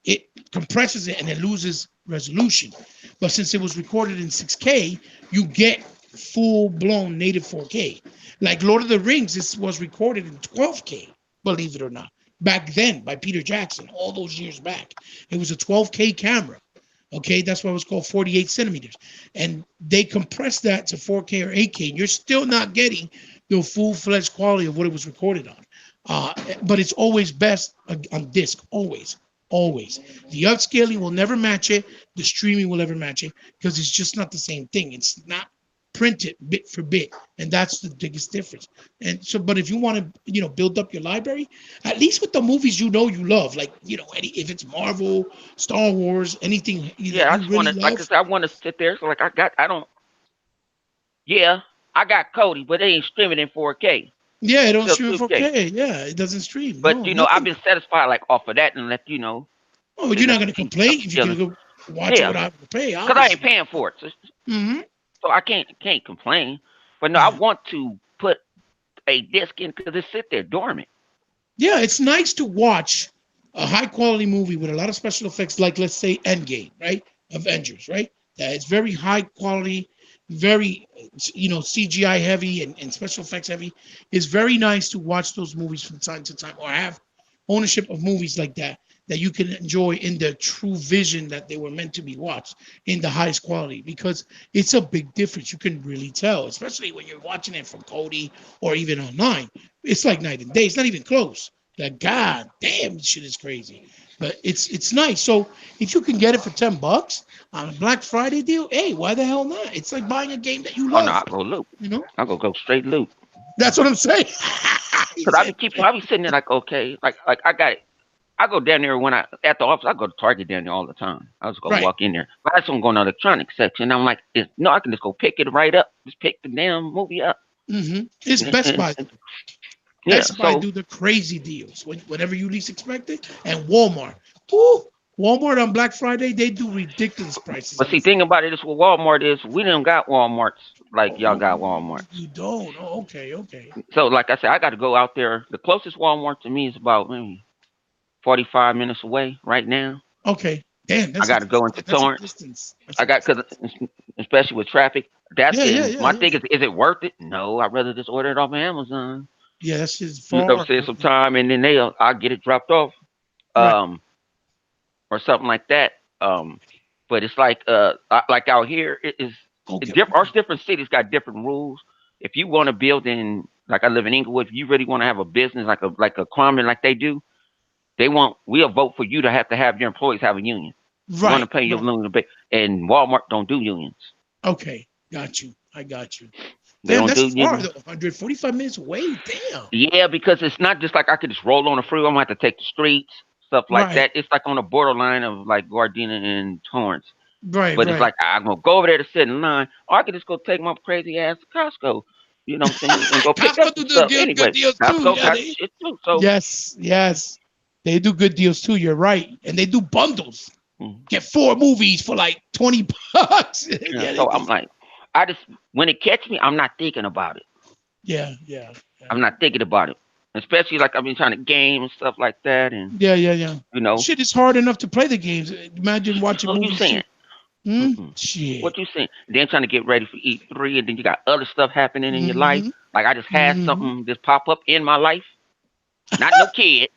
it compresses it and it loses resolution. But since it was recorded in 6K, you get full blown native 4K. Like Lord of the Rings, this was recorded in 12K, believe it or not. Back then by Peter Jackson, all those years back. It was a 12K camera. Okay, that's why it was called 48 centimeters. And they compressed that to 4K or 8K. You're still not getting the full-fledged quality of what it was recorded on. But it's always best on disc, always, always. The upscaling will never match it. The streaming will never match it because it's just not the same thing. It's not printed bit for bit, and that's the biggest difference. And so, but if you want to, build up your library, at least with the movies you love, like if it's Marvel, Star Wars, anything that Yeah, I you just really want to, like I love. said, I want to sit there. So like I don't. Yeah, I got Cody, but they ain't streaming in 4K. Yeah, it It's don't still stream in 2K. 4K. Yeah, it doesn't stream. But No, I've nothing. been satisfied like off of that, and Oh, you're not let the gonna TV complain if you can upscaling. go watch it Yeah, without having to pay, because I ain't obviously. paying for it, Hmm. so I can't complain. But no, I Yeah. want to put a disc in because it sit there dormant. Yeah, it's nice to watch a high quality movie with a lot of special effects, like let's say Endgame, right? Avengers, right? That it's very high quality, very CGI heavy and special effects heavy. It's very nice to watch those movies from time to time or have ownership of movies like that you can enjoy in the true vision that they were meant to be watched in the highest quality because it's a big difference. You can really tell, especially when you're watching it from Cody or even online. It's like night and day. It's not even close. Like God damn, this shit is crazy. But it's nice. So if you can get it for $10 on a Black Friday deal, hey, why the hell not? It's like buying a game that you Oh no, love. I go loot. You know? I go straight loot. That's what I'm saying. He Cause said, I be sitting there like okay, like I got it. I go down there when I at the office. I go to Target down there all the time. I just go right. walk in there. But I just want to go in the electronics section. I'm like, no, I can just go pick it right up. Just pick the damn movie up. It's Best Buy. Yeah. Best Buy So, do the crazy deals whenever you least expect it, and Walmart. Ooh, Walmart on Black Friday they do ridiculous prices but on see, stuff. thing about it is with Walmart is we didn't got WalMarts like y'all Oh, got WalMarts. you don't? Oh, okay, okay, So, like I said, I got to go out there. The closest Walmart to me is about maybe 45 minutes away right now. okay. Damn, I got to go into that's a Torrance. distance. That's I a got because distance. especially with traffic. That's Yeah, yeah, and yeah, my yeah. thing is it worth it? No, I'd rather just order it off of Amazon. Yeah, that's just far. Save some time and then I'll get it dropped off. Right. Um, or something like that. Um, but it's like like out here, Okay, our okay. different cities got different rules. If you want to build in, like I live in Inglewood, if you really want to have a business like a Carmen like they do, we'll vote for you to have your employees have a union. We're going to Right, pay your right. union to pay. And Walmart don't do unions. Okay, got you. I got you. They Damn, don't that's do far unions. though. 145 minutes away. Damn. Yeah, because it's not just like I could just roll on the freeway. I'm gonna have to take the streets, stuff like Right, that. It's like on the borderline of like Gardena and Torrance. right, But it's right. like I'm gonna go over there to sit in line, or I could just go take my crazy ass to Costco. You know what I'm saying? And go pick up Costco some do the stuff deal, good anyway. deals too. Costco Yeah, got they. shit too. So Yes, yes. They do good deals too. You're right, and they do bundles. mm, Get 4 movies for like $20. yeah. Yeah, they So do. I'm like, I just when it catch me, I'm not thinking about it. Yeah, yeah, yeah, I'm not thinking about it. Especially like I've been trying to game and stuff like that, and yeah, yeah, yeah. you know, Shit is hard enough to play the games. Imagine watching so you movies saying? too. Hmm? Mm-mm. Shit. What you saying? Then trying to get ready for E3, and then you got other stuff happening in your life. Mm-hmm. Like I just had Mm-hmm. something just pop up in my life. Not no kid.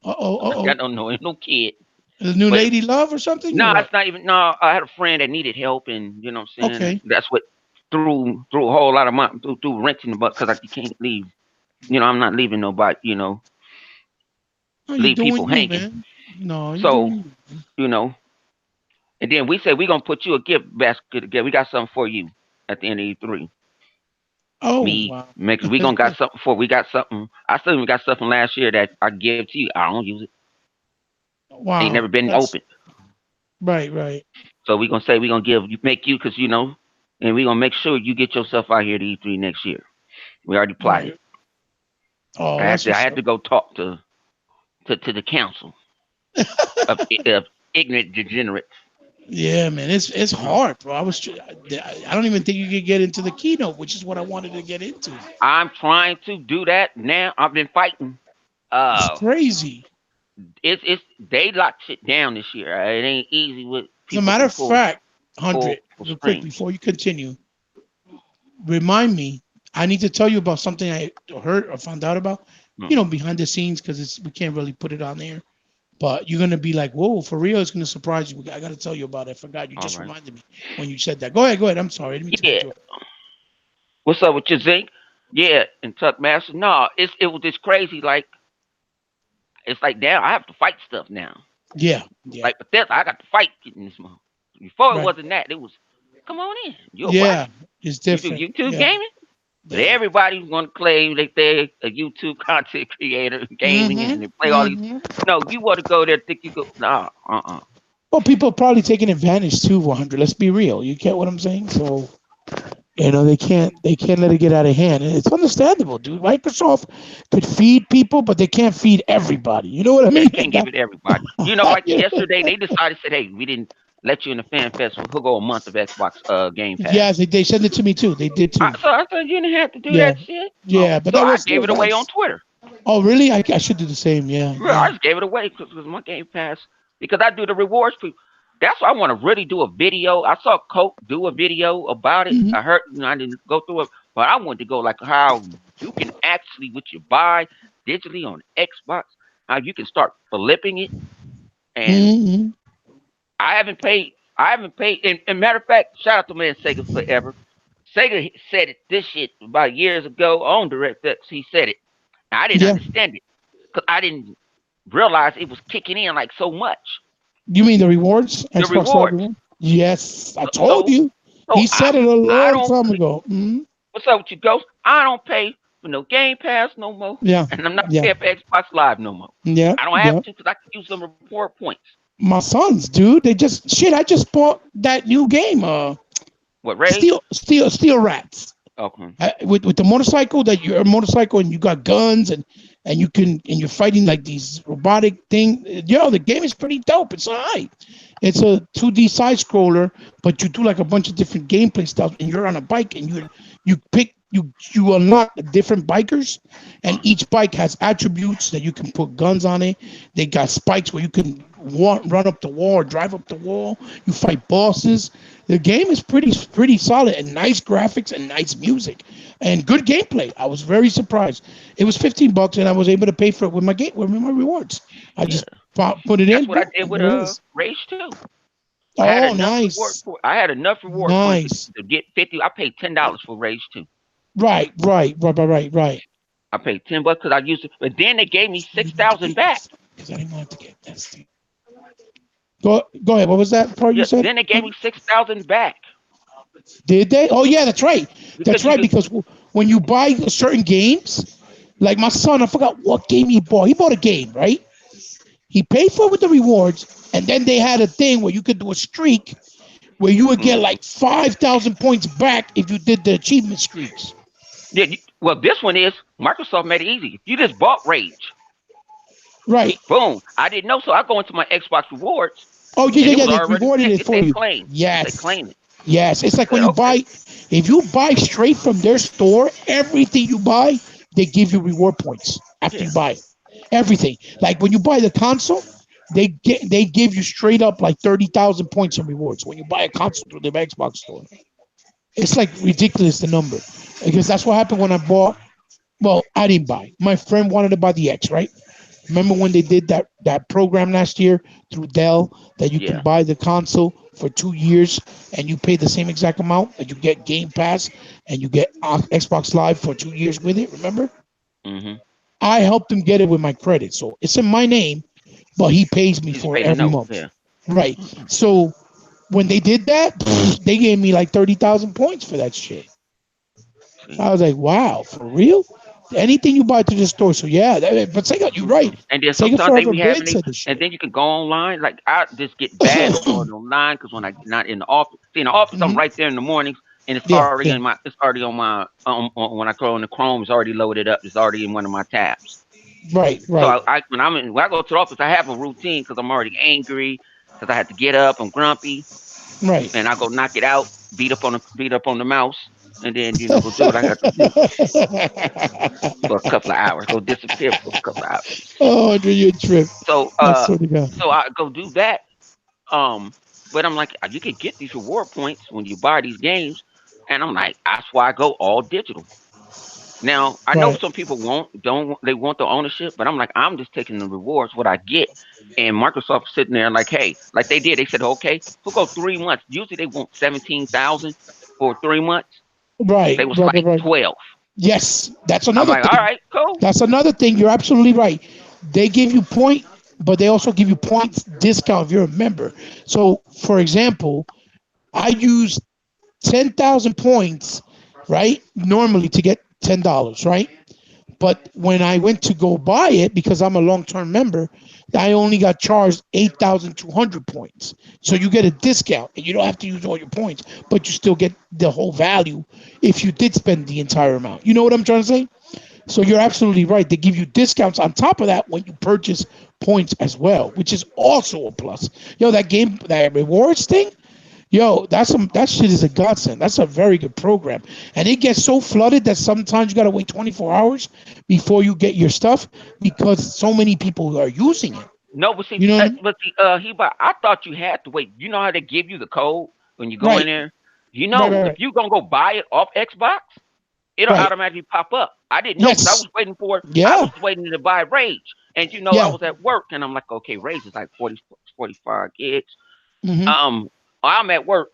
Uh-oh, I uh-oh. don't know, ain't no kid. A new But lady love or something or no, what? it's not even. No, I had a friend that needed help, and you know what I'm saying. Okay. That's what threw a whole lot of money through wrenching the butt because like you can't leave. I'm not leaving nobody. Oh, you Leave doing people you, hanging. man. No, you So doing you. you know, and then we said we gonna put you a gift basket together. We got something for you at the end of E3. Oh, Me, wow. make we gonna got something for. We got something. I still even got something last year that I give to you. I don't use it. Ain't never Wow. been That's open. right, right. So we gonna say we gonna make you because and we gonna make sure you get yourself out here to E3 next year. We already plotted. Right. Oh, I had that's to I what's had up. to go talk to the council of ignorant degenerates. Yeah, man. It's You know, hard, bro. I don't even think you could get into the keynote, which is what I wanted to get into. I'm trying to do that now. I've been fighting. It's Uh, crazy. it's they locked shit down this year. It ain't easy with As a people matter can of pull. fact, 100, for real quick, streams. before you continue, remind me. I need to tell you about something I heard or found out about. Hmm. Behind the scenes, because it's we can't really put it on there. But you're gonna be like, "Whoa, for real!" It's gonna surprise you. I gotta tell you about it. I forgot. You All just right. reminded me when you said that. Go ahead. Go ahead. I'm sorry. I didn't mean to cut Yeah. you off. What's up with your zinc? Yeah, and Tuck Master. No, it was just crazy. Like it's like now I have to fight stuff now. Yeah. Yeah. Like Bethesda, I got to fight getting this month. Before it Right. wasn't that. It was come on in. You're what? Yeah. It's You do different. YouTube Yeah. gaming? But Yeah. everybody want to claim that they're a YouTube content creator gaming and Mm-hmm. they play all these. Mm-hmm. No, you want to go there think you go. Nah, Well, people are probably taking advantage too. 100. Let's be real. You get what I'm saying? So they can't let it get out of hand, and it's understandable, dude. Microsoft could feed people, but they can't feed everybody. You know what I Yeah, mean? you can't give it to everybody. Like You know? yesterday they decided said, hey, we didn't let you in the fan festival. We'll go a month of Xbox Game Pass. Yes, they sent it to me too. They did too. So I said you didn't have to do Yeah. that shit. Oh, Yeah, but so that I was gave still it away on nice. Twitter. Oh, really? I should do the same. Yeah, Yeah, I yeah. just gave it away because my Game Pass. Because I do the rewards people. That's why I want to really do a video. I saw Coke do a video about it. Hmm. I heard, I didn't go through it, but I wanted to go like how you can actually, what you buy digitally on Xbox, how you can start flipping it. And Hmm. I haven't paid. I haven't paid. And matter of fact, shout out to man Sega Forever. Sega said it this shit about years ago on DirectX. He said it. I didn't Yeah. understand it because I didn't realize it was kicking in like so much. You mean the rewards? The Xbox Live rewards. reward? Yes, I So told so, you. so He said it a I long don't. time ago. Hmm. What's up with you, Ghost? I don't pay for no Game Pass no more, Yeah, and I'm not yeah, paying for Xbox Live no more. yeah, I don't have yeah. to because I can use them reward points. My sons, dude, they just shit. I just bought that new game, What Rage? Steel Rats. Okay. With the motorcycle, that you're a motorcycle and you got guns and you can and you're fighting like these robotic thing. The game is pretty dope. It's alright. It's a 2D side scroller, but you do like a bunch of different gameplay stuff, and you're on a bike and you unlock different bikers, and each bike has attributes that you can put guns on it. They got spikes where you can run up the wall or drive up the wall. You fight bosses. The game is pretty solid and nice graphics and nice music and good gameplay. I was very surprised. It was $15 and I was able to pay for it with my rewards. I Yeah. just put it That's in, what I boom, did and with there it is. Rage 2. I had Oh, enough reward nice, for I had enough reward points nice. to get 50. I paid $10 for Rage 2. Right, right, right, right, right, right. I paid $10 because I used it, but then they gave me I six didn't want to thousand get back. this because I didn't want to get this. Go ahead. What was that part you Yeah, said? then they gave me 6,000 back Did they? Oh yeah, that's right. That's because you right. could. Because when you buy certain games, like my son, I forgot what game he bought. He bought a game, right? He paid for it with the rewards, and then they had a thing where you could do a streak where you would get Mhm. like 5,000 points back if you did the achievement streaks. Yeah, well, this one is Microsoft made it easy. If you just bought Rage, Right. boom. I didn't know, so I go into my Xbox rewards, Oh yeah, and yeah, it yeah. was They already rewarded picked. it It for said you. claim. It said Yes. claim it. Yes. It's I like when said you okay. buy, if you buy straight from their store, everything you buy, they give you reward points after you Yeah, buy it. Everything. Like when you buy the console, they give you straight up like 30,000 points in rewards when you buy a console through the Xbox store. It's like ridiculous the number because that's what happened when I bought. Well, I didn't buy. My friend wanted to buy the X, right? Remember when they did that program last year through Dell that you can yeah. buy the console for 2 years and you pay the same exact amount that you get Game Pass and you get Xbox Live for 2 years with it. Remember? Mhm. I helped him get it with my credit, so it's in my name, but he pays me You just for it paid a every note. month. Yeah. Right. Mm-mm. So when they did that, they gave me like 30,000 points for that shit. See. I was like, wow, for real? Anything you buy to the store. So yeah, but Sega, you're right. And then Sega sometimes they Forever be been having it, said this and shit. then you can go online. Like I just get bad on going online because when I not in the office, see in the office I'm Hmm. right there in the mornings, and Yeah, yeah. it's already on my when I go in the Chrome, it's already loaded up. It's already in one of my tabs. Right, So right, when I go to the office, I have a routine because I'm already angry because I had to get up. I'm grumpy, right. and I go knock it out, beat up on the mouse, and then go do what I got to do for a couple of hours. Go disappear for a couple of hours. Oh, under your trip. So I swear to God. so I go do that. Um, But I'm like, you can get these reward points when you buy these games, and I'm like, that's why I go all digital. Now I know Right. some people don't they want the ownership, but I'm like, I'm just taking the rewards what I get, and Microsoft sitting there like, hey, like they did, they said, okay, we'll go 3 months. Usually they want 17,000 for 3 months. They Right. was Right. like Right. Right. 12. Yes, that's I'm another like, all thing. right, cool. That's another thing. You're absolutely right. They give you point, but they also give you points discount if you're a member. So, for example, I use 10,000 points, right? Normally to get $10, right? But when I went to go buy it, because I'm a long term member, I only got charged 8,200 points. So you get a discount and you don't have to use all your points, but you still get the whole value if you did spend the entire amount. You know what I'm trying to say? So you're absolutely right. They give you discounts on top of that when you purchase points as well, which is also a plus. Yo, that game, that rewards thing, yo, that shit is a godsend. That's a very good program, and it gets so flooded that sometimes you gotta wait 24 hours before you get your stuff because so many people are using it. No, but see, You know what I mean? I thought you had to wait. You know how they give you the code when you go in Right, there. right, right, If right, you gonna go buy it off Xbox, it'll right. automatically pop up. I didn't know because I Yes, was waiting for it. I was yeah, waiting to buy Rage, and I yeah. was at work, and I'm like, okay, Rage is like 45 gigs. Hmm. Um, I'm at work.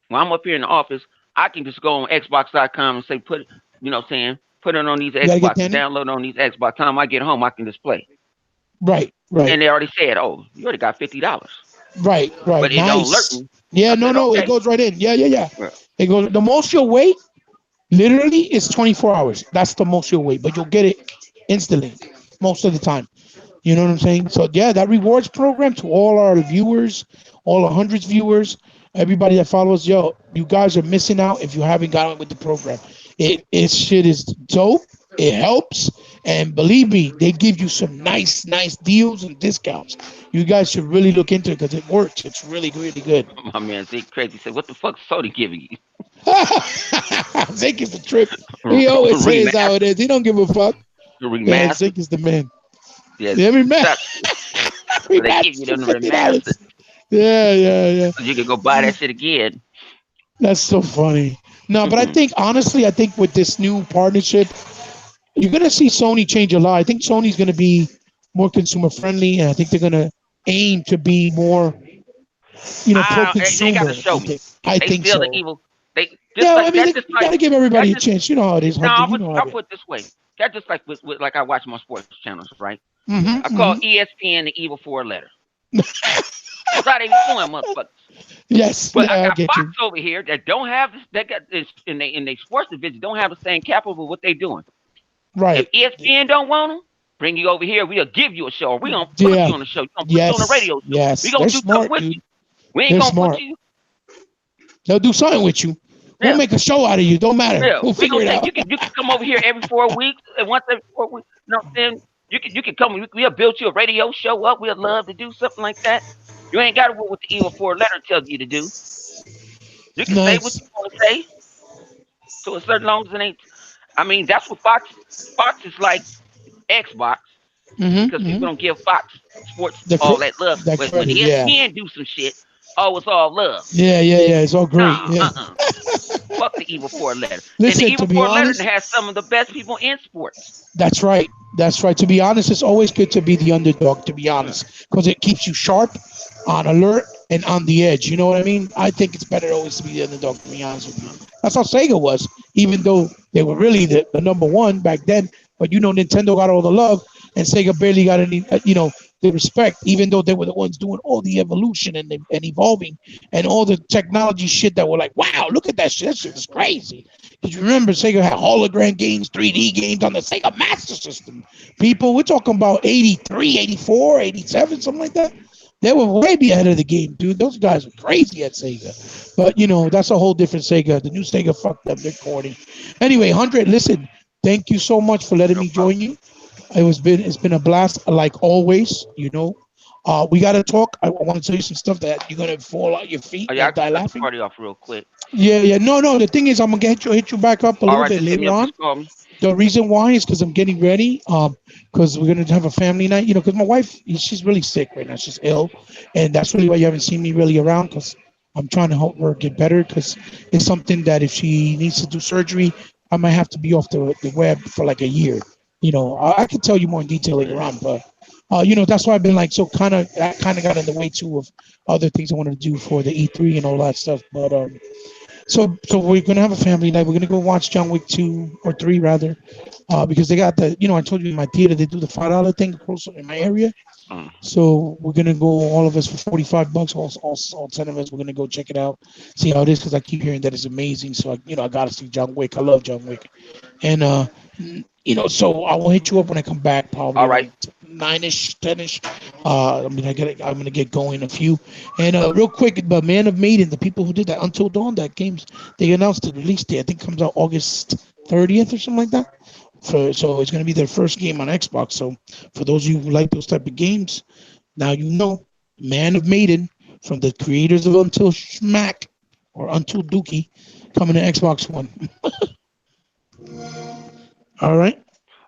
When I'm up here in the office, I can just go on Xbox.com and say saying put it on these You gotta get Xbox, Danny. download on these Xbox. Time I get home, I can just play. Right, right, And they already said, oh, you already got $50, right, right. but it don't alert Nice. me. Yeah, I no, said, no, it okay. goes right in. Yeah, yeah, yeah. Well, It goes. The most you'll wait, literally, is 24 hours. That's the most you'll wait, but you'll get it instantly most of the time. You know what I'm saying? So yeah, that rewards program to all our viewers, all our hundreds viewers, everybody that follows, yo, you guys are missing out if you haven't gotten with the program. It shit is dope. It helps, and believe me, they give you some nice deals and discounts. You guys should really look into it because it works. It's really good. my man Zeke Crazy said, what the fuck is Sony giving you? Zeke is the trip. He always says how it Remaster, is. He don't give a fuck. Yeah, remaster. Zeke is the man. Yes, Every man, that every they man give you for them $50. remastered, Yeah, yeah, yeah. so you can go buy that shit again. That's so funny. No, but I Hmm. think honestly, I think with this new partnership, you're gonna see Sony change a lot. I think Sony's gonna be more consumer friendly, and I think they're gonna aim to be more, pro They got to consumer. show me. I They think still the so. evil. They just Yeah, I like mean, that. Just you like gotta give that. everybody a Just chance. You know how it is, no. Hunter. You know how I'll it is. put it this way. That just like with like I watch my sports channels, right? I Mm-hmm, call mm-hmm. ESPN the evil four letter. That's how they be doing, motherfuckers. Yes, But I yeah, I got get Fox you. over here that don't have this. That got this in they sports division don't have the same capital for what they doing. If Right. ESPN don't want them, bring you over here. We'll give you a show. Or we gonna put Yeah. you on the show. You gonna put you on the Yes. radio show. We Yes. gonna They're do something smart, with you. dude. We ain't They're gonna put smart. you. They'll do something with you. We'll Yeah. make a show out of you. Don't matter. Yeah, We'll we figure gonna it take out. you can come over here every 4 weeks and once every 4 weeks. You know what I'm saying? You can come. We'll build you a radio show up. We'd love to do something like that. You ain't got to do what the evil four letter tells you to do. You can say what Nice. you want to say to a certain long as it ain't. I mean, that's what Fox is like Xbox Mm-hmm. because people Mm-hmm. don't give Fox Sports The all that love. that But when credit, yeah. ESPN do some shit, oh, it's all love. Yeah, yeah, yeah. It's all great. Nah, Yeah. fuck the evil four letter. And the Listen, to evil be four letter honest, has some of the best people in sports. that's right. That's right. To be honest, it's always good to be the underdog, to be Yeah. honest, because it keeps you sharp, on alert, and on the edge. You know what I mean? I think it's better always to be the underdog, to be honest with you. That's how Sega was, even though they were really the number one back then. But, Nintendo got all the love, and Sega barely got any, the respect, even though they were the ones doing all the evolution and evolving and all the technology shit that were like, wow, look at that shit. That shit is crazy. Because you remember Sega had hologram games, 3D games on the Sega Master System. People, we're talking about 83, 84, 87, something like that. They were way be ahead of the game, dude. Those guys were crazy at Sega. But, that's a whole different Sega. The new Sega, fuck them. They're corny. Anyway, 100, listen, thank you so much for letting No me problem. join you. It's been a blast, like always. We gotta talk. I want to tell you some stuff that you're gonna fall out your feet Oh yeah, I and can die cut the laughing. party off real quick. Yeah, yeah. No, no. The thing is, I'm gonna hit you back up a All little right, bit just hit me later up. on. Just call me. The reason why is because I'm getting ready. Because we're gonna have a family night. Because my wife, she's really sick right now. She's ill, and that's really why you haven't seen me really around. Because I'm trying to help her get better. Because it's something that if she needs to do surgery, I might have to be off the web for like a year. I can tell you more in detail later on, but that's why I've been like so kind of that kind of got in the way too of other things I wanted to do for the E3 and all that stuff. But so we're gonna have a family night. We're gonna go watch John Wick 2 or 3 rather, because they got I told you in my theater they do the $5 thing close in my area. Mm. So we're gonna go all of us for $45. All 10 of us. We're gonna go check it out, see how it is because I keep hearing that it's amazing. So I gotta see John Wick. I love John Wick, and so I will hit you up when I come back, probably All right. around 9ish, 10ish. I mean, I'm gonna get going in a few. And real quick, but Man of Maiden, the people who did that Until Dawn, that games, they announced the release date. I think it comes out August 30th or something like that. So it's gonna be their first game on Xbox. So for those of you who like those type of games, now you know Man of Maiden from the creators of Until Smack or Until Dookie coming to Xbox One. All right.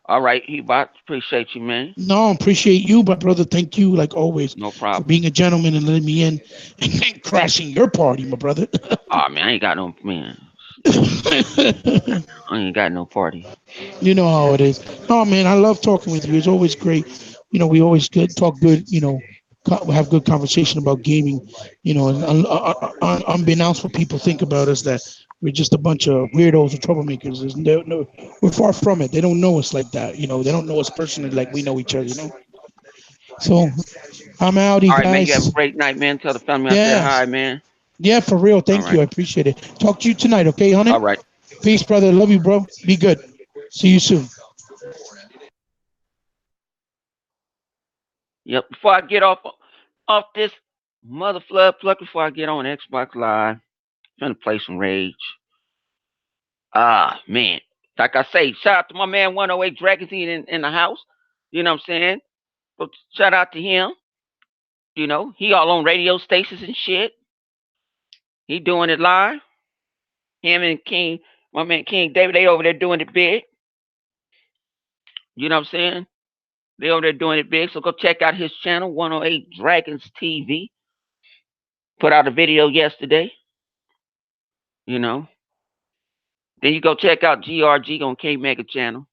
All right, Hebot. Appreciate you, man. No, appreciate you, my brother. Thank you, like always, No for problem. being a gentleman and letting me in and crashing your party, my brother. Oh man, I ain't got no man. I ain't got no party. You know how it is. No, man, I love talking with you. It's always great. We always good talk good. Have good conversation about gaming. And unbeknownst what people think about us, that we're just a bunch of weirdos or troublemakers. We're far from it. They don't know us like that. They don't know us personally like we know each other. So I'm outie, All right, man. You have a guys. great night, man. Tell the family I said Yeah, hi, man. yeah, for real. All Thank you. right. I appreciate it. Talk to you tonight, okay, honey? All right. Peace, brother. Love you, bro. Be good. See you soon. Yep. Before I get off this mother flood plug, before I get on Xbox Live, I'm finna play some Rage. Ah, man. Like I say, shout out to my man 108 Dragons in the house. You know what I'm saying? But shout out to him. He all on radio stations and shit. He doing it live. Him and King, my man King David, they over there doing it big. You know what I'm saying? They over there doing it big. So go check out his channel, 108 Dragons TV. Put out a video yesterday. You know. Then you go check out GRG on K Mega channel.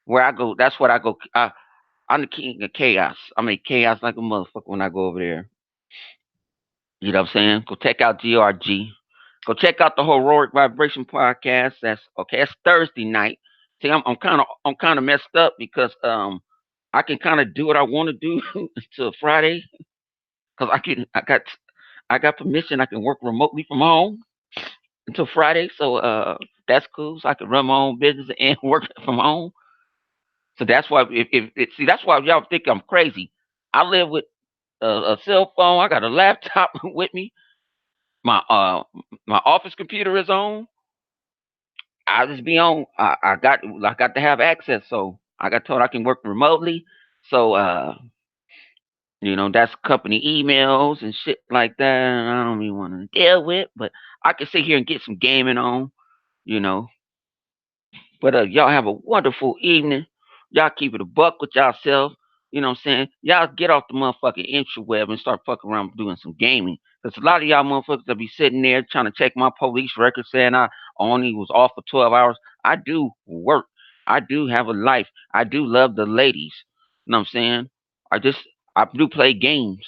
Where I go, that's what I go. I'm the king of chaos. I make chaos like a motherfucker when I go over there. You know what I'm saying? Go check out GRG. Go check out the Heroic Vibration podcast. That's okay. It's Thursday night. See, I'm kind of messed up because I can kind of do what I want to do until Friday because I got permission. I can work remotely from home until Friday, so that's cool. So I can run my own business and work from home. So that's why see that's why y'all think I'm crazy. I live with a cell phone. I got a laptop with me. My office computer is on. I just be on. I got to have access, so I got told I can work remotely. So that's company emails and shit like that. I don't even want to deal with, but I can sit here and get some gaming on. You know, but y'all have a wonderful evening. Y'all keep it a buck with yourself. You know what I'm saying? Y'all get off the motherfucking interweb and start fucking around doing some gaming. Because a lot of y'all motherfuckers that be sitting there trying to check my police record saying I only was off for 12 hours. I do work. I do have a life. I do love the ladies. You know what I'm saying? I just, I do play games.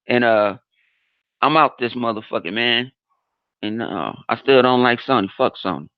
And I'm out this motherfucking man. And I still don't like Sony. Fuck Sony.